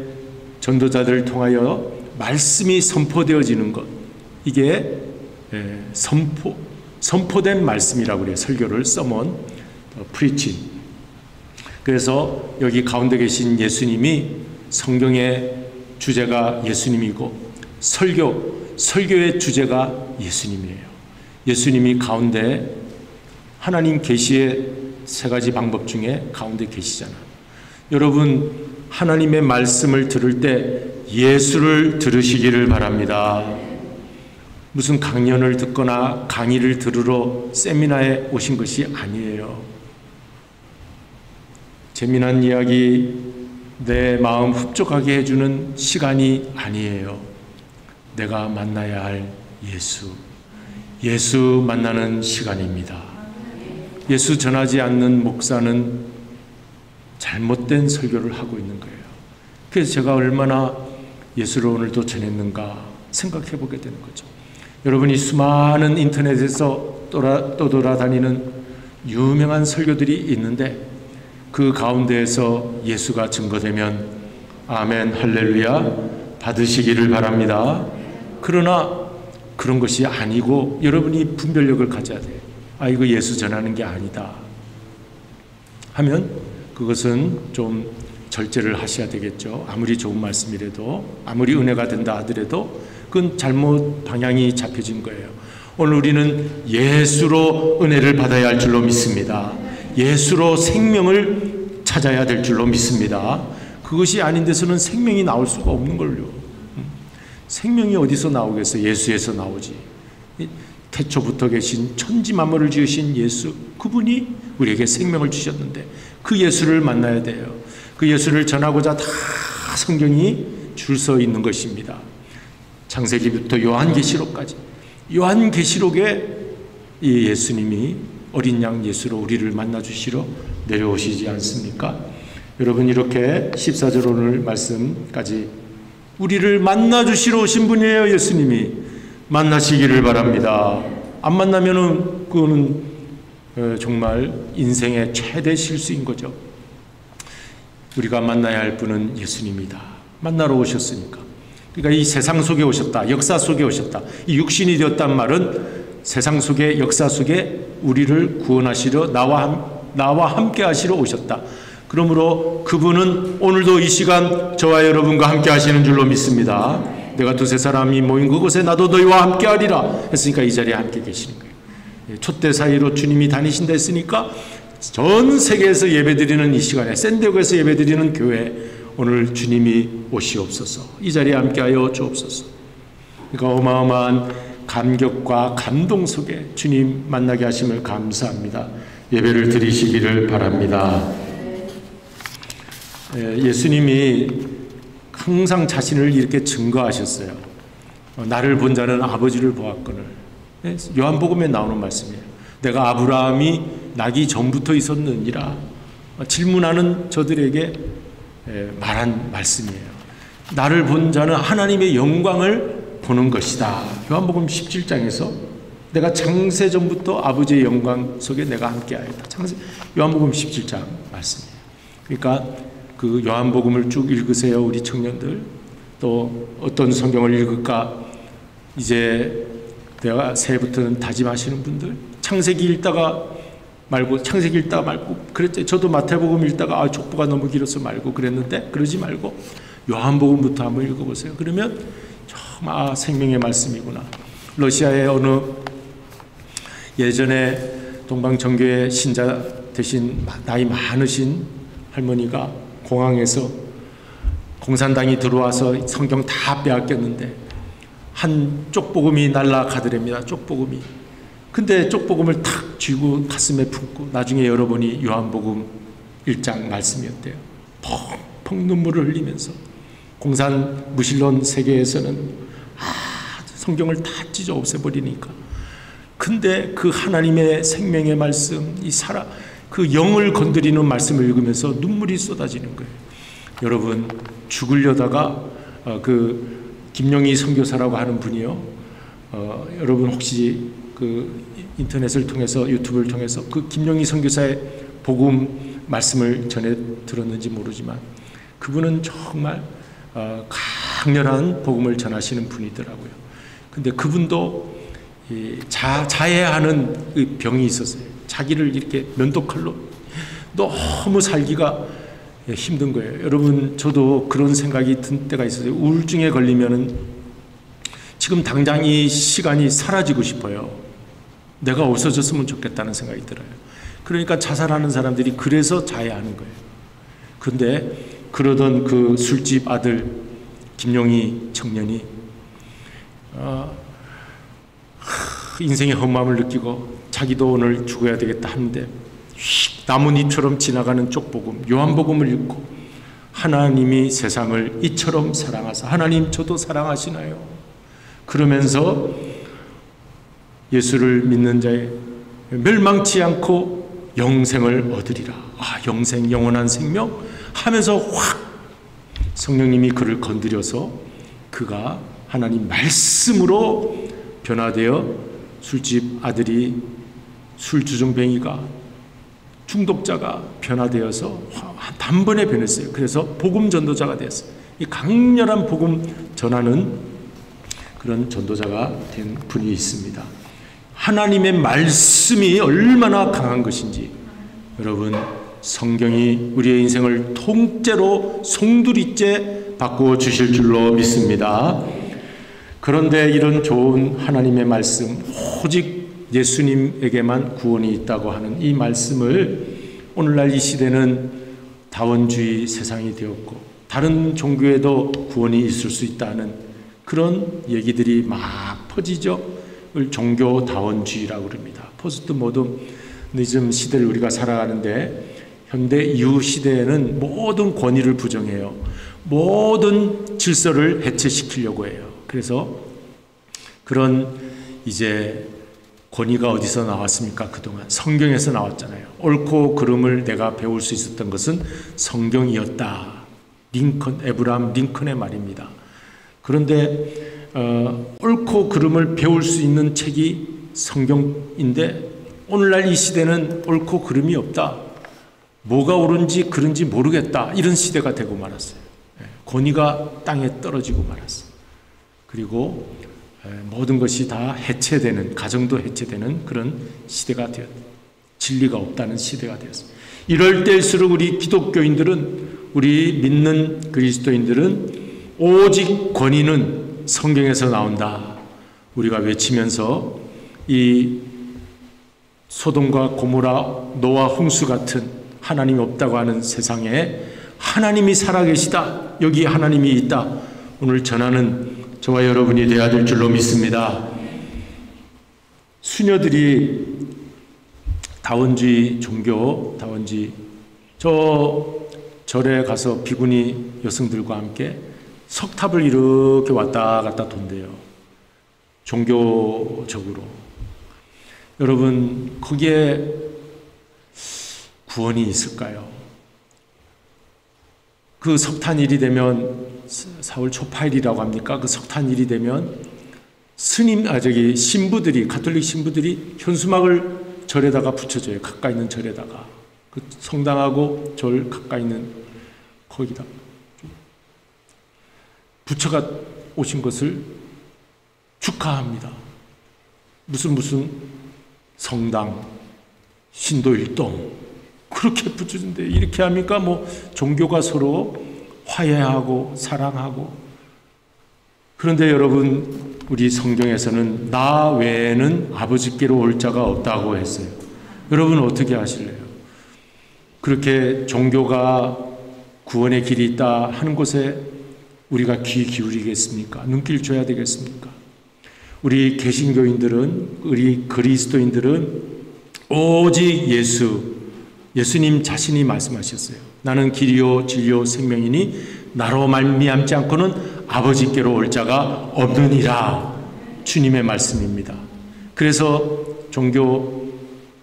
전도자들을 통하여 말씀이 선포되어지는 것, 이게 선포된 말씀이라고 그래요. 설교를 서먼, 프리칭. 그래서 여기 가운데 계신 예수님이 성경의 주제가 예수님이고 설교의 주제가 예수님이에요. 예수님이 가운데 하나님 계시의 세 가지 방법 중에 가운데 계시잖아요. 여러분 하나님의 말씀을 들을 때 예수를 들으시기를 바랍니다. 무슨 강연을 듣거나 강의를 들으러 세미나에 오신 것이 아니에요. 재미난 이야기, 내 마음 흡족하게 해주는 시간이 아니에요. 내가 만나야 할 예수 만나는 시간입니다. 예수 전하지 않는 목사는 잘못된 설교를 하고 있는 거예요. 그래서 제가 얼마나 예수를 오늘도 전했는가 생각해 보게 되는 거죠. 여러분이 수많은 인터넷에서 떠돌아다니는 유명한 설교들이 있는데 그 가운데에서 예수가 증거되면 아멘 할렐루야 받으시기를 바랍니다. 그러나 그런 것이 아니고 여러분이 분별력을 가져야 돼요. 아, 이거 예수 전하는 게 아니다 하면 그것은 좀 절제를 하셔야 되겠죠. 아무리 좋은 말씀이라도, 아무리 은혜가 된다 하더라도 그건 잘못 방향이 잡혀진 거예요. 오늘 우리는 예수로 은혜를 받아야 할 줄로 믿습니다. 예수로 생명을 찾아야 될 줄로 믿습니다. 그것이 아닌 데서는 생명이 나올 수가 없는 걸요. 생명이 어디서 나오겠어요? 예수에서 나오지. 태초부터 계신 천지 만물을 지으신 예수, 그분이 우리에게 생명을 주셨는데 그 예수를 만나야 돼요. 그 예수를 전하고자 다 성경이 줄 서 있는 것입니다. 창세기부터 요한계시록까지. 요한계시록에 이 예수님이 어린 양 예수로 우리를 만나주시러 내려오시지 않습니까? 여러분 이렇게 14절 오늘 말씀까지 우리를 만나주시러 오신 분이에요. 예수님이 만나시기를 바랍니다. 안 만나면은 그거는 정말 인생의 최대 실수인 거죠. 우리가 만나야 할 분은 예수님이다. 만나러 오셨으니까. 그러니까 이 세상 속에 오셨다. 역사 속에 오셨다. 이 육신이 되었단 말은 세상 속에 역사 속에 우리를 구원하시려 나와 함께 하시러 오셨다. 그러므로 그분은 오늘도 이 시간 저와 여러분과 함께 하시는 줄로 믿습니다. 내가 두세 사람이 모인 그곳에 나도 너희와 함께 하리라 했으니까 이 자리에 함께 계시는 거예요. 촛대 사이로 주님이 다니신다 했으니까 전 세계에서 예배드리는 이 시간에 샌디에고에서 예배드리는 교회 오늘 주님이 오시옵소서. 이 자리에 함께하여 주옵소서. 그러니까 어마어마한 감격과 감동 속에 주님 만나게 하심을 감사합니다. 예배를 드리시기를 바랍니다. 예수님이 항상 자신을 이렇게 증거하셨어요. 나를 본 자는 아버지를 보았거늘. 요한복음에 나오는 말씀이에요. 내가 아브라함이 나기 전부터 있었느니라 질문하는 저들에게 말한 말씀이에요. 나를 본 자는 하나님의 영광을 보는 것이다. 요한복음 17장에서 내가 창세전부터 아버지의 영광 속에 내가 함께하였다. 요한복음 17장 말씀이에요. 그러니까 그 요한복음을 쭉 읽으세요, 우리 청년들. 또 어떤 성경을 읽을까 이제 내가 새해부터는 다짐하시는 분들, 창세기 읽다가 말고 그랬죠. 저도 마태복음 읽다가 족보가 너무 길어서 말고 그랬는데 그러지 말고 요한복음부터 한번 읽어보세요. 그러면 정말 생명의 말씀이구나. 러시아의 어느 예전에 동방정교회 신자 되신 나이 많으신 할머니가 공항에서 공산당이 들어와서 성경 다 빼앗겼는데 한 쪽복음이 날아가더랍니다. 쪽복음이. 근데 쪽복음을 탁 쥐고 가슴에 품고 나중에 열어보니 요한복음 1장 말씀이었대요. 펑펑 눈물을 흘리면서 공산 무신론 세계에서는 성경을 다 찢어 없애버리니까. 근데 그 하나님의 생명의 말씀, 그 영을 건드리는 말씀을 읽으면서 눈물이 쏟아지는 거예요. 여러분, 죽으려다가 그 김용희 선교사라고 하는 분이요. 여러분 혹시 그 인터넷을 통해서 유튜브를 통해서 그 김용희 선교사의 복음 말씀을 전해 들었는지 모르지만 그분은 정말 강렬한 복음을 전하시는 분이더라고요. 근데 그분도 자해하는 병이 있었어요. 자기를 이렇게 면도칼로 너무 살기가 힘든 거예요. 여러분, 저도 그런 생각이 든 때가 있었어요. 우울증에 걸리면은 지금 당장 이 시간이 사라지고 싶어요. 내가 없어졌으면 좋겠다는 생각이 들어요. 그러니까 자살하는 사람들이 그래서 자해하는 거예요. 그런데 그러던 그 술집 아들 김용희 청년이 인생의 험함을 느끼고 자기도 오늘 죽어야 되겠다 하는데 나뭇잎처럼 지나가는 쪽복음 요한복음을 읽고 하나님이 세상을 이처럼 사랑하사 하나님 저도 사랑하시나요? 그러면서 예수를 믿는 자의 멸망치 않고 영생을 얻으리라. 영생, 영원한 생명 하면서 확 성령님이 그를 건드려서 그가 하나님 말씀으로 변화되어 술집 아들이 술주정뱅이가 중독자가 변화되어서 단번에 변했어요. 그래서 복음 전도자가 되었어요. 이 강렬한 복음 전하는 그런 전도자가 된 분이 있습니다. 하나님의 말씀이 얼마나 강한 것인지 여러분, 성경이 우리의 인생을 통째로 송두리째 바꾸어 주실 줄로 믿습니다. 그런데 이런 좋은 하나님의 말씀, 오직 예수님에게만 구원이 있다고 하는 이 말씀을 오늘날 이 시대는 다원주의 세상이 되었고 다른 종교에도 구원이 있을 수 있다는 그런 얘기들이 막 퍼지죠. 을 종교 다원주의라고 그럽니다. 포스트 모더니즘 시대를 우리가 살아가는데 현대 이후 시대에는 모든 권위를 부정해요. 모든 질서를 해체시키려고 해요. 그래서 그런 이제 권위가 어디서 나왔습니까? 그동안 성경에서 나왔잖아요. 옳고 그름을 내가 배울 수 있었던 것은 성경이었다. 에브라함 링컨의 말입니다. 그런데 옳고 그름을 배울 수 있는 책이 성경인데 오늘날 이 시대는 옳고 그름이 없다. 뭐가 옳은지 그른지 모르겠다. 이런 시대가 되고 말았어요. 권위가 땅에 떨어지고 말았어요. 그리고 모든 것이 다 해체되는, 가정도 해체되는 그런 시대가 되었다. 진리가 없다는 시대가 되었습니다. 이럴 때일수록 우리 기독교인들은, 우리 믿는 그리스도인들은 오직 권위는 성경에서 나온다. 우리가 외치면서 이 소돔과 고모라, 노아 홍수 같은 하나님이 없다고 하는 세상에 하나님이 살아계시다. 여기 하나님이 있다. 오늘 전하는 저와 여러분이 되어야 될 줄로 믿습니다. 수녀들이 다원주의 종교, 다원주의 저 절에 가서 비구니 여성들과 함께 석탑을 이렇게 왔다 갔다 돈대요. 종교적으로. 여러분, 거기에 구원이 있을까요? 그 석탄일이 되면 4월 초파일이라고 합니까? 그 석탄일이 되면 신부들이, 가톨릭 신부들이 현수막을 절에다가 붙여줘요. 가까이 있는 절에다가. 그 성당하고 절 가까이 있는 거기다 부처가 오신 것을 축하합니다. 무슨 성당, 신도일동 그렇게 붙여준대. 이렇게 합니까? 종교가 서로 화해하고 사랑하고. 그런데 여러분, 우리 성경에서는 나 외에는 아버지께로 올 자가 없다고 했어요. 여러분 어떻게 하실래요? 그렇게 종교가 구원의 길이 있다 하는 곳에 우리가 귀 기울이겠습니까? 눈길 줘야 되겠습니까? 우리 개신교인들은, 우리 그리스도인들은 오직 예수님 자신이 말씀하셨어요. 나는 길이요 진리요 생명이니 나로 말미암지 않고는 아버지께로 올 자가 없느니라. 주님의 말씀입니다. 그래서 종교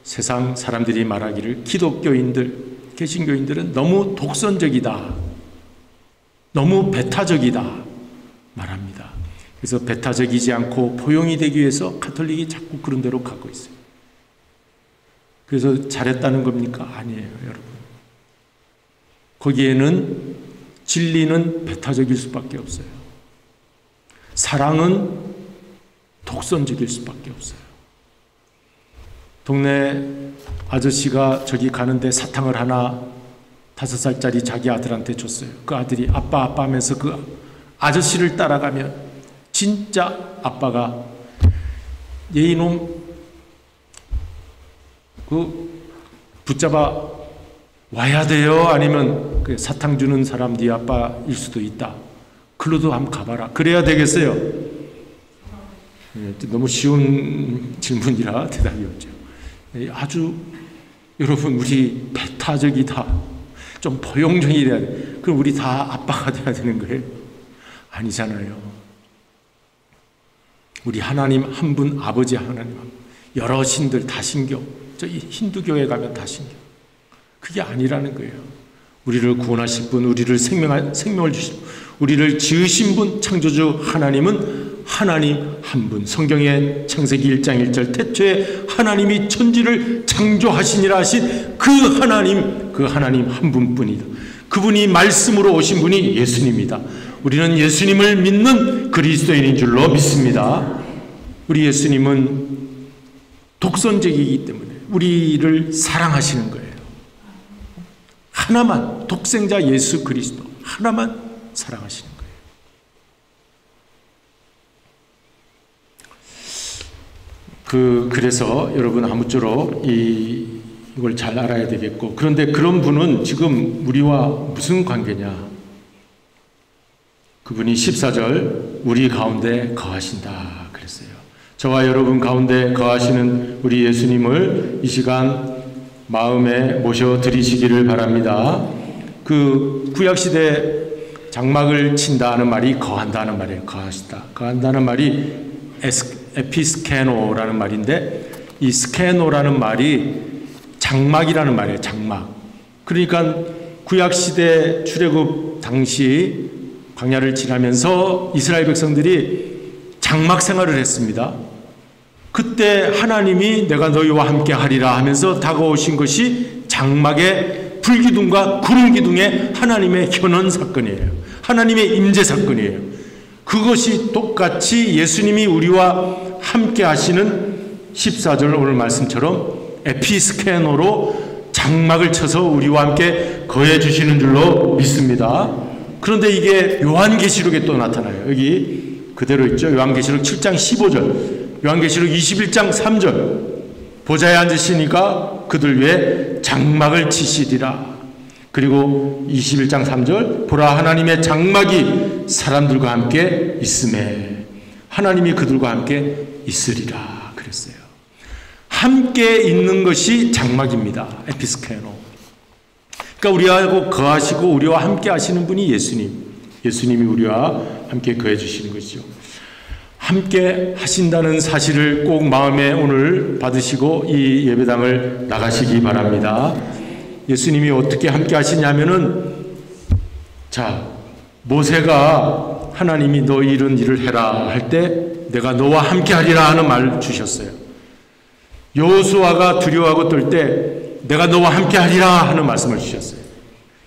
세상 사람들이 말하기를 기독교인들, 개신교인들은 너무 독선적이다, 너무 배타적이다 말합니다. 그래서 배타적이지 않고 포용이 되기 위해서 가톨릭이 자꾸 그런 대로 가고 있어요. 그래서 잘했다는 겁니까? 아니에요, 여러분. 거기에는 진리는 배타적일 수밖에 없어요. 사랑은 독선적일 수밖에 없어요. 동네 아저씨가 저기 가는데 사탕을 하나 5살짜리 자기 아들한테 줬어요. 그 아들이 아빠 하면서 그 아저씨를 따라가면 진짜 아빠가 얘 이놈 붙잡아 와야 돼요? 아니면 그 사탕 주는 사람 네 아빠일 수도 있다. 글로도 한번 가봐라. 그래야 되겠어요? 너무 쉬운 질문이라 대답이 없죠. 아주 여러분, 우리 배타적이다, 좀 포용적이래야 돼. 그럼 우리 다 아빠가 돼야 되는 거예요? 아니잖아요. 우리 하나님 한 분, 아버지 하나님, 여러 신들 다 신교, 저기 힌두교에 가면 다 신교. 그게 아니라는 거예요. 우리를 구원하신 분, 우리를 생명을 주신 분, 우리를 지으신 분, 창조주 하나님은 하나님 한 분. 성경의 창세기 1장 1절 태초에 하나님이 천지를 창조하시니라 하신 그 하나님 한 분뿐이다. 그분이 말씀으로 오신 분이 예수님이다. 우리는 예수님을 믿는 그리스도인인 줄로 믿습니다. 우리 예수님은 독선적이기 때문에 우리를 사랑하시는 거예요. 하나만, 독생자 예수 그리스도 하나만 사랑하시는 거예요. 그래서 여러분 아무쪼록 이걸 잘 알아야 되겠고, 그런데 그런 분은 지금 우리와 무슨 관계냐? 그분이 14절 우리 가운데 거하신다 그랬어요. 저와 여러분 가운데 거하시는 우리 예수님을 이 시간 마음에 모셔드리시기를 바랍니다. 그 구약시대 장막을 친다는 말이 거한다는 말이에요. 거한다는 말이 에피스케노라는 말인데, 이 스케노라는 말이 장막이라는 말이에요. 장막. 그러니까 구약시대 출애굽 당시 광야를 지나면서 이스라엘 백성들이 장막 생활을 했습니다. 그때 하나님이 내가 너희와 함께 하리라 하면서 다가오신 것이 장막의 불기둥과 구름기둥의 하나님의 현원 사건이에요. 하나님의 임재 사건이에요. 그것이 똑같이 예수님이 우리와 함께 하시는 14절 오늘 말씀처럼 에피스케노로 장막을 쳐서 우리와 함께 거해 주시는 줄로 믿습니다. 그런데 이게 요한계시록에 또 나타나요. 여기 그대로 있죠. 요한계시록 7장 15절, 요한계시록 21장 3절. 보좌에 앉으시니까 그들 위에 장막을 치시리라. 그리고 21장 3절, 보라 하나님의 장막이 사람들과 함께 있음에 하나님이 그들과 함께 있으리라 그랬어요. 함께 있는 것이 장막입니다. 에피스케노. 그러니까 우리하고 거하시고 우리와 함께 하시는 분이 예수님이 우리와 함께 거해 주시는 것이죠. 함께 하신다는 사실을 꼭 마음에 오늘 받으시고 이 예배당을 나가시기 바랍니다. 예수님이 어떻게 함께 하시냐면은 자, 모세가 하나님이 너 이런 일을 해라 할 때 내가 너와 함께 하리라 하는 말 주셨어요. 여호수아가 두려워하고 떨 때 내가 너와 함께 하리라 하는 말씀을 주셨어요.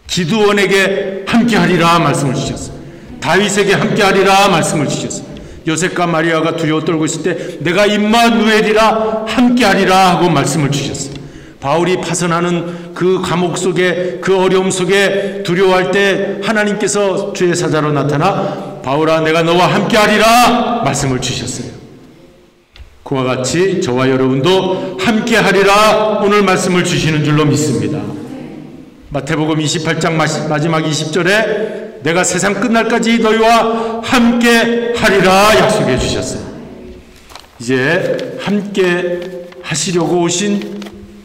기드온에게 함께 하리라 말씀을 주셨어요. 다윗에게 함께 하리라 말씀을 주셨어요. 요셉과 마리아가 두려워 떨고 있을 때 내가 임마누엘이라 함께 하리라 하고 말씀을 주셨어요. 바울이 파선하는 그 감옥 속에, 그 어려움 속에 두려워할 때 하나님께서 주의 사자로 나타나 바울아 내가 너와 함께 하리라 말씀을 주셨어요. 그와 같이 저와 여러분도 함께 하리라 오늘 말씀을 주시는 줄로 믿습니다. 마태복음 28장 마지막 20절에 내가 세상 끝날까지 너희와 함께 하리라 약속해 주셨어요. 이제 함께 하시려고 오신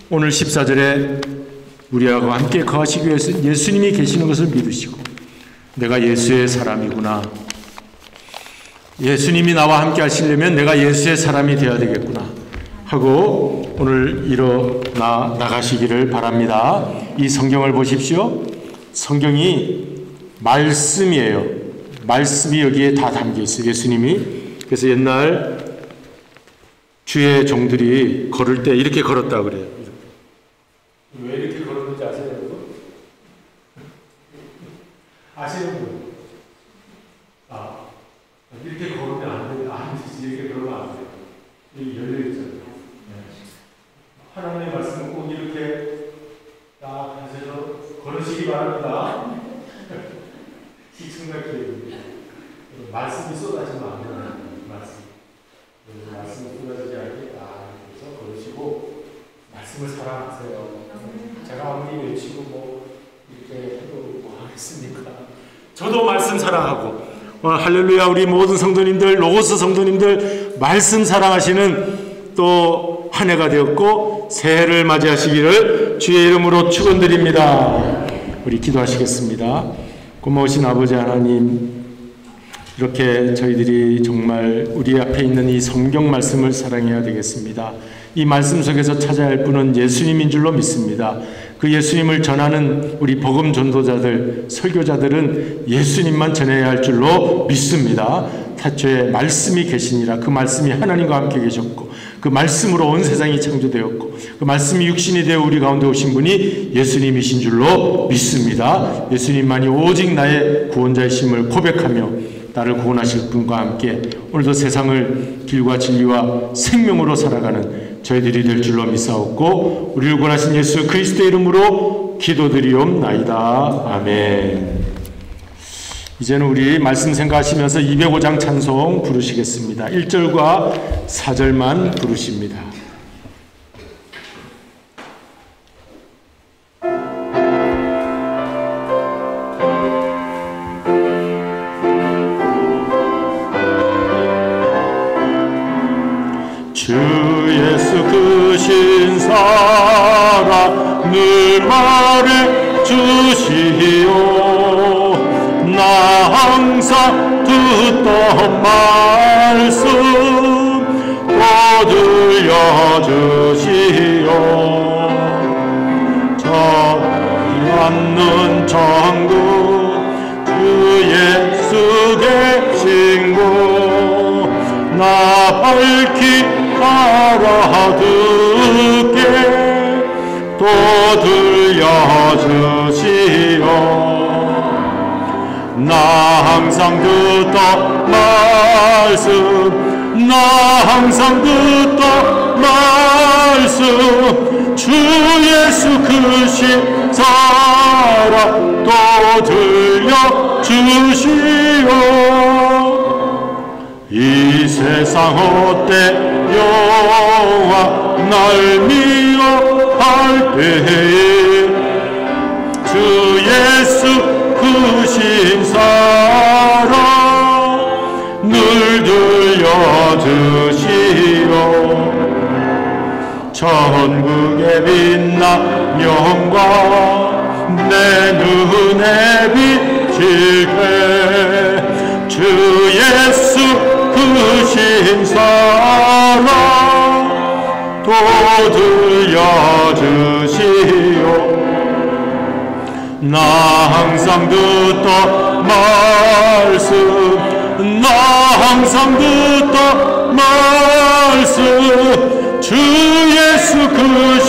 오늘 14절에 우리와 함께 거하시기 위해서 예수님이 계시는 것을 믿으시고 내가 예수의 사람이구나, 예수님이 나와 함께 하시려면 내가 예수의 사람이 되어야 되겠구나 하고 오늘 일어나 나가시기를 바랍니다. 이 성경을 보십시오. 성경이 말씀이에요. 말씀이 여기에 다 담겨 있어요. 예수님이. 그래서 옛날 주의 종들이 걸을 때 이렇게 걸었다고 그래요. 왜 이렇게 걸었는지 아세요, 여러분? 아세요, 여러분? 이렇게 걸으면 안 돼요. 이렇게 걸으면 안 돼요. 여기 열려있잖아요. 하나님의 말씀은 꼭 이렇게 딱 하셔서 걸으시기 바랍니다. 시청각 기회입니다. 말씀이 쏟아지면 안 돼요. 말씀이 쏟아지지 않게 딱 해서 걸으시고 말씀을 사랑하세요. 제가 아무리 외치고 이렇게 해도 하겠습니까? 저도 말씀 사랑하고 할렐루야. 우리 모든 성도님들, 로고스 성도님들 말씀 사랑하시는 또 한 해가 되었고 새해를 맞이하시기를 주의 이름으로 축원드립니다. 우리 기도하시겠습니다. 고마우신 아버지 하나님, 이렇게 저희들이 정말 우리 앞에 있는 이 성경 말씀을 사랑해야 되겠습니다. 이 말씀 속에서 찾아야 할 분은 예수님인 줄로 믿습니다. 그 예수님을 전하는 우리 복음 전도자들, 설교자들은 예수님만 전해야 할 줄로 믿습니다. 태초에 말씀이 계시니라. 그 말씀이 하나님과 함께 계셨고 그 말씀으로 온 세상이 창조되었고 그 말씀이 육신이 되어 우리 가운데 오신 분이 예수님이신 줄로 믿습니다. 예수님만이 오직 나의 구원자이심을 고백하며 나를 구원하실 분과 함께 오늘도 세상을 길과 진리와 생명으로 살아가는 저희들이 될 줄로 믿사옵고 우리를 구원하신 예수 그리스도의 이름으로 기도드리옵나이다. 아멘. 이제는 우리 말씀 생각하시면서 205장 찬송 부르시겠습니다. 1절과 4절만 부르십니다. 주 예수 그 신사랑 늘 말해 주시오. 나 항상 듣던 말씀 또 들려주시오. 저희 않는 천국 주 예수 계신 곳 나 밝히 알아듣게 또 들려주시오. 나 항상 듣던 말씀 나 항상 듣던 말씀 주 예수 크신 사랑 또 들려주시오. 이 세상 헛되여와 날 미워할 때에 주 예수 크신 사랑 늘 들려주시오. 천국의 빛나 영광 내 눈에 비칠 때 주 예수 크신 사랑 또 들려주시오. 나 항상 듣던 말씀, 나 항상 듣던 말씀, 주 예수 그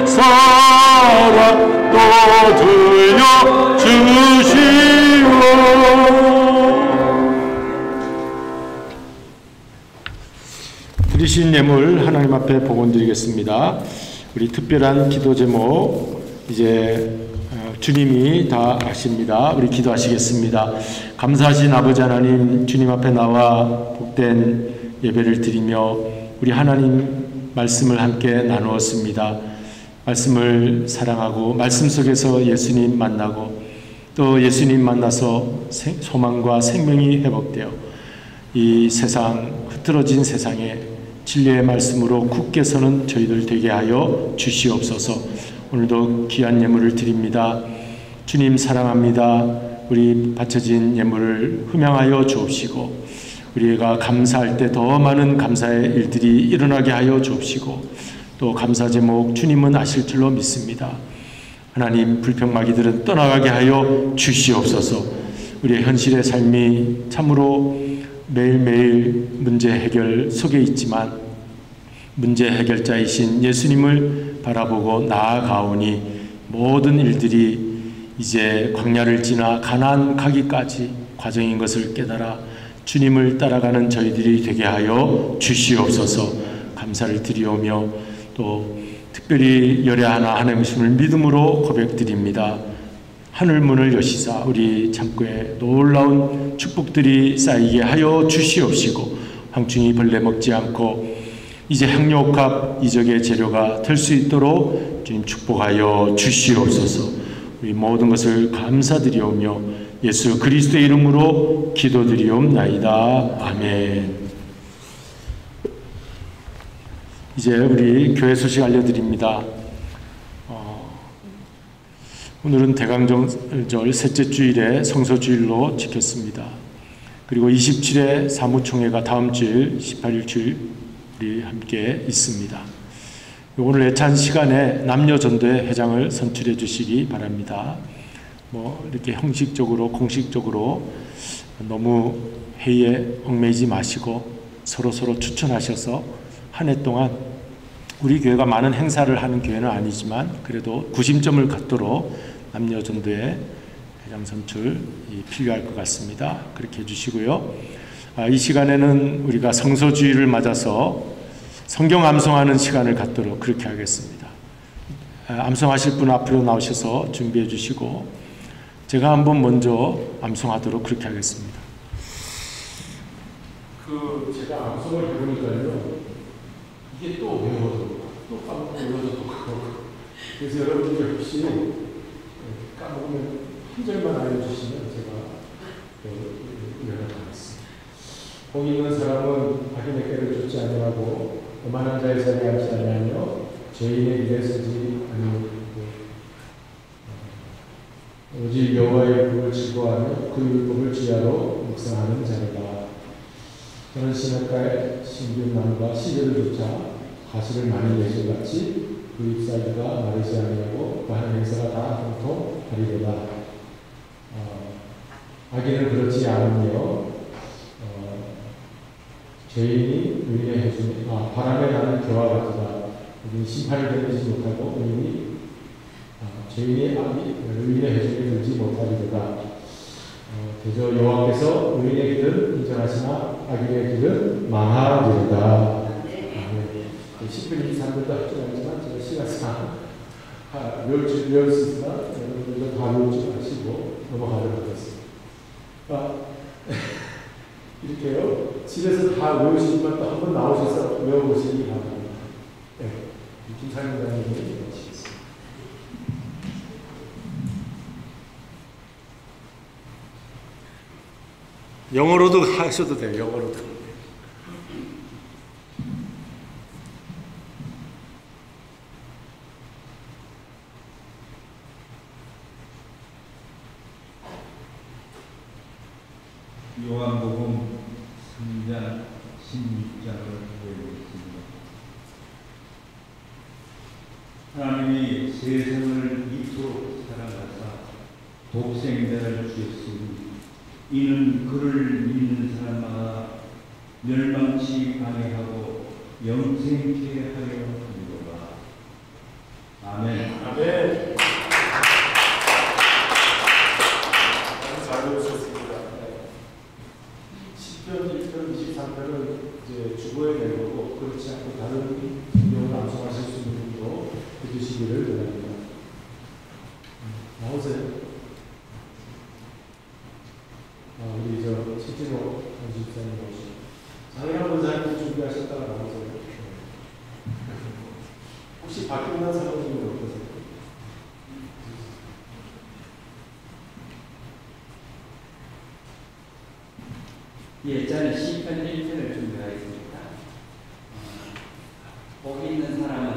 십자가 또 들려주시오. 드리신 예물 하나님 앞에 복원드리겠습니다. 우리 특별한 기도 제목 이제 주님이 다 아십니다. 우리 기도하시겠습니다. 감사하신 아버지 하나님, 주님 앞에 나와 복된 예배를 드리며 우리 하나님 말씀을 함께 나누었습니다. 말씀을 사랑하고 말씀 속에서 예수님 만나고 또 예수님 만나서 소망과 생명이 회복되어 이 세상 흐트러진 세상에 진리의 말씀으로 굳게 서는 저희들 되게 하여 주시옵소서. 오늘도 귀한 예물을 드립니다. 주님 사랑합니다. 우리 바쳐진 예물을 흠양하여 주옵시고 우리가 감사할 때 더 많은 감사의 일들이 일어나게 하여 주옵시고 또 감사 제목 주님은 아실 줄로 믿습니다. 하나님, 불평마귀들은 떠나가게 하여 주시옵소서. 우리의 현실의 삶이 참으로 매일매일 문제 해결 속에 있지만 문제 해결자이신 예수님을 바라보고 나아가오니 모든 일들이 이제 광야를 지나 가나안 가기까지 과정인 것을 깨달아 주님을 따라가는 저희들이 되게 하여 주시옵소서. 감사를 드리오며 또 특별히 열애하나 하나님이심을 믿음으로 고백드립니다. 하늘문을 여시사 우리 창고에 놀라운 축복들이 쌓이게 하여 주시옵시고 황충이 벌레 먹지 않고 이제 향료옥합 이적의 재료가 될 수 있도록 주님 축복하여 주시옵소서. 우리 모든 것을 감사드리오며 예수 그리스도의 이름으로 기도드리옵나이다. 아멘. 이제 우리 교회 소식 알려드립니다. 오늘은 대강절 셋째 주일에 성서주일로 지켰습니다. 그리고 27회 사무총회가 다음 주일 18일 주일 우리 함께 있습니다. 오늘 애찬 시간에 남녀전도회 회장을 선출해 주시기 바랍니다. 이렇게 형식적으로 공식적으로 너무 회의에 얽매이지 마시고 서로 추천하셔서 한 해 동안 우리 교회가 많은 행사를 하는 교회는 아니지만 그래도 구심점을 갖도록 남녀전도회 회장 선출이 필요할 것 같습니다. 그렇게 해주시고요. 이 시간에는 우리가 성서주의를 맞아서 성경 암송하는 시간을 갖도록 그렇게 하겠습니다. 암송하실 분 앞으로 나오셔서 준비해 주시고 제가 한번 먼저 암송하도록 그렇게 하겠습니다. 제가 암송을 해보니까요, 이게 또 외워도 또 까먹고 외워도 또 까먹고. 그래서 여러분들이 혹시 까먹으면 한 절만 알려주시면 제가 연락하겠습니다. 복 있는 사람은 자기네 꾀를 쫓지 아니하고 오만한 자의 자리에 앉지 아니하며 죄인의 길에 서지 아니하고 오직 여호와의 법을 즐거워하며 그 율법을 지하로 묵상하는 자리다. 저는 시냇가에 신균나무가 씨들을 쫓아 가시를 많이 내실같이 그 잎사귀가 마르지 아니하고 그 하는 행사가 다 형통하리로다. 악인은 그렇지 않으며 죄인이 의인의 해주니 바람에 나는 겨와 같으다. 우리는 심판을 견디지 못하고 죄인이 의인의 해주니 들지 못하리로다. 대저 여호와께서 의인의 길은 인정하시나 악인의 길은 망하리로다. 10분 이 사람들도 할 줄 알지만 제가 시간상 외울 수 있으나 여러분들도 다 외울 줄 아시고 넘어가도록 하겠습니다. 이렇게요. 집에서 다 외우시지만 또 한번 나오셔서 외워보시기 바랍니다. 네. 김사님장님이 해주시겠습니다. 영어로도 하셔도 돼요. 영어로도. 요한복음 3장 16장을 보여드리겠습니다. 하나님이 세상을 이토록 사랑하사 독생자를 주셨으니 이는 그를 믿는 사람마다 멸망치 아니하고 영생케 하려 함이로라. 아멘. 아멘. 잘 들으셨습니다. 시편 1편 23편은 이제 주보에 낸 거고, 그렇지 않고 다른 성경을 암송하실 수 있는 분도 들으시기를 바랍니다. 나오세요. 우리 최진호 전집사님 오시고, 장혜란 원장님 준비하셨다가 나오세요. 혹시 박근남 사모님은 어떠세요? 예, 저는 시편 1편을 준비하겠습니다. 복이 있는 사람은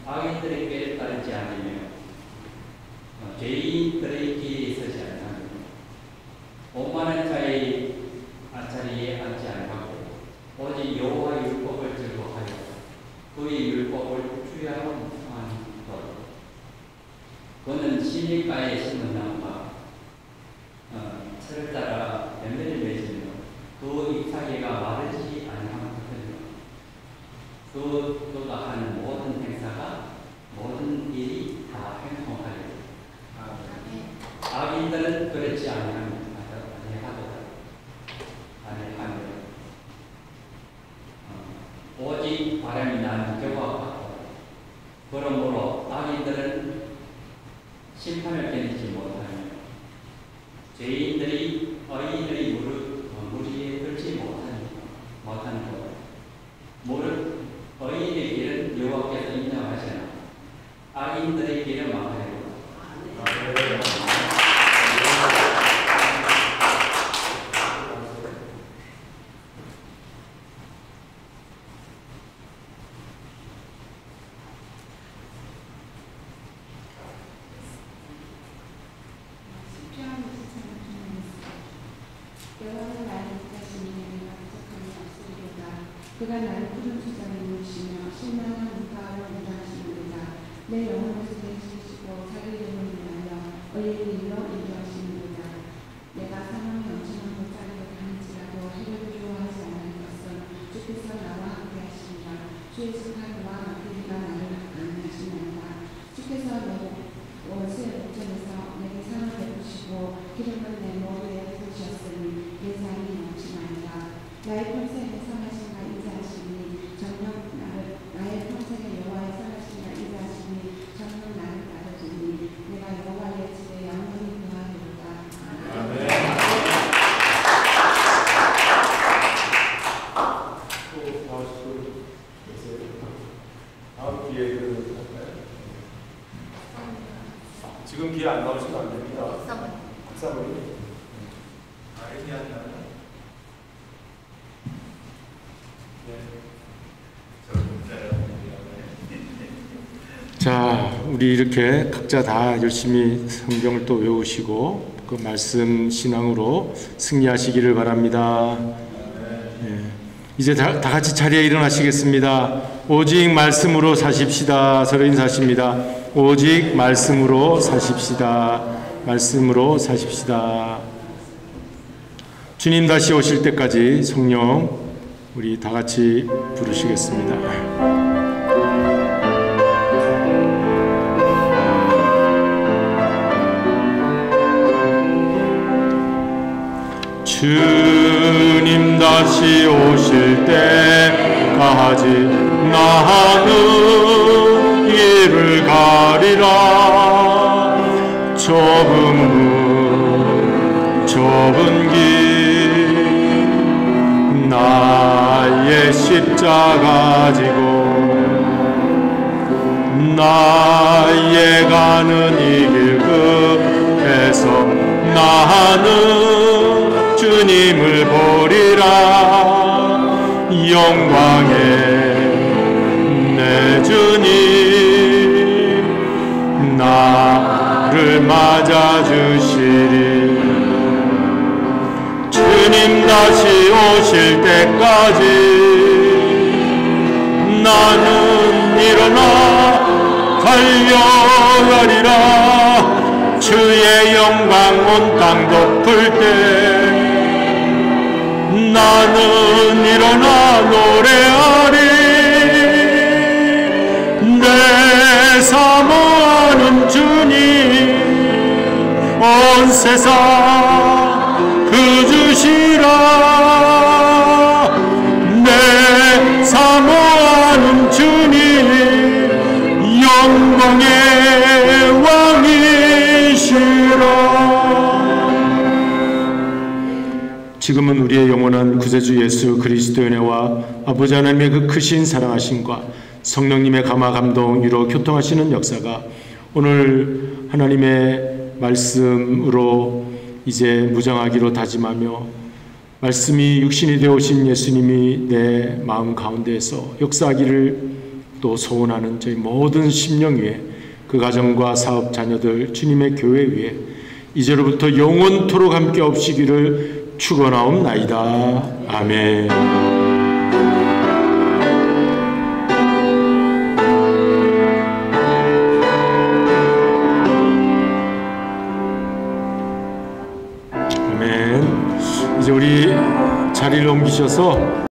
악인들의 꾀를 따르지 않으며 죄인들의 길에 서지 않으며 오만한 자의 자리에 앉지 않고 오직 여호와의 율법을 즐거워하여 그의 율법을 주야로 것. 그는 시냇가에 심은 나무가 철을 따라 열매를 맺으며 그 잎사귀가 마르지 아니함 같으며 그가 하는 모든 행사가 모든 일이 다 행복하리라. 악인들은 그렇지 아니하도다. 오직 바람이 나는 여호와가 그러므로 악인들은 심판을 견디지 못하며 죄인들이 의인의 무리에 들지 못하는 것. 무릇 의인의 길은 여호와께서 인정하시나 악인들의 길은 망하리로다. 여호와는 나를 인도하시니 내가 부족함이 없으리로다. 그가 나를 푸른 수장에 누우시며 신명한 물가를 인도하시는도다. 내 영혼을 지키시고 자기 이름을 위하여 의를 이루어 인도하시는도다. 내가 사망의 엄청난 골짜기로 다닐지라도 해를 두려워하지 않을 것은 주께서 나와 함께 하시리라. 주의 수하루와 막대기가 나를 안내하시나이다. 주께서 내 원수의 목전에서 내게 상을 베푸시고 기름을 내 머리에 부으셨으니 내 잔이 넘치나이다. 나의 평생에 선하신가 인자하시니 정녕 나의 평생에 여호와의 선하신가 인자하시니 정녕 나를 따르시니 내가 여호와의 집에 영원히 거하리로다. 아멘. 또 나오실 분 계세요? 다음 기회를 할까요? 지금 기회 안 나오시면 안 됩니다. 박사모님. 자, 우리 이렇게 각자 다 열심히 성경을 또 외우시고 그 말씀 신앙으로 승리하시기를 바랍니다. 예. 이제 다 같이 자리에 일어나시겠습니다. 오직 말씀으로 사십시다. 서로 인사하십니다. 오직 말씀으로 사십시다. 말씀으로 사십시다. 주님 다시 오실 때까지 성령 우리 다 같이 부르시겠습니다. 주님 다시 오실 때까지 나는 길을 가리라. 좁은 문 좁은 길 나의 십자가 지고 나의 가는 이 길 끝에서 나는 주님을 보리라. 영광의 내 주님 나를 맞아주시리. 주님 다시 오실 때까지 나는 일어나 달려가리라. 주의 영광 온 땅 덮을 때 나는 일어나 노래하리. 내 사모하는 주님 온 세상 그 주시라. 내 사모하는 주님 영광의 왕이시라. 지금은 우리의 영원한 구세주 예수 그리스도의 은혜와 아버지 하나님의 그 크신 사랑하심과 성령님의 감화 감동 위로 교통하시는 역사가 오늘 하나님의 말씀으로 이제 무장하기로 다짐하며 말씀이 육신이 되어 오신 예수님이 내 마음 가운데에서 역사하기를 또 소원하는 저희 모든 심령 위에 그 가정과 사업 자녀들 주님의 교회 위에 이제로부터 영원토록 함께 없이기를 축원하옵나이다. 아멘. 아멘. 이제 우리 자리를 옮기셔서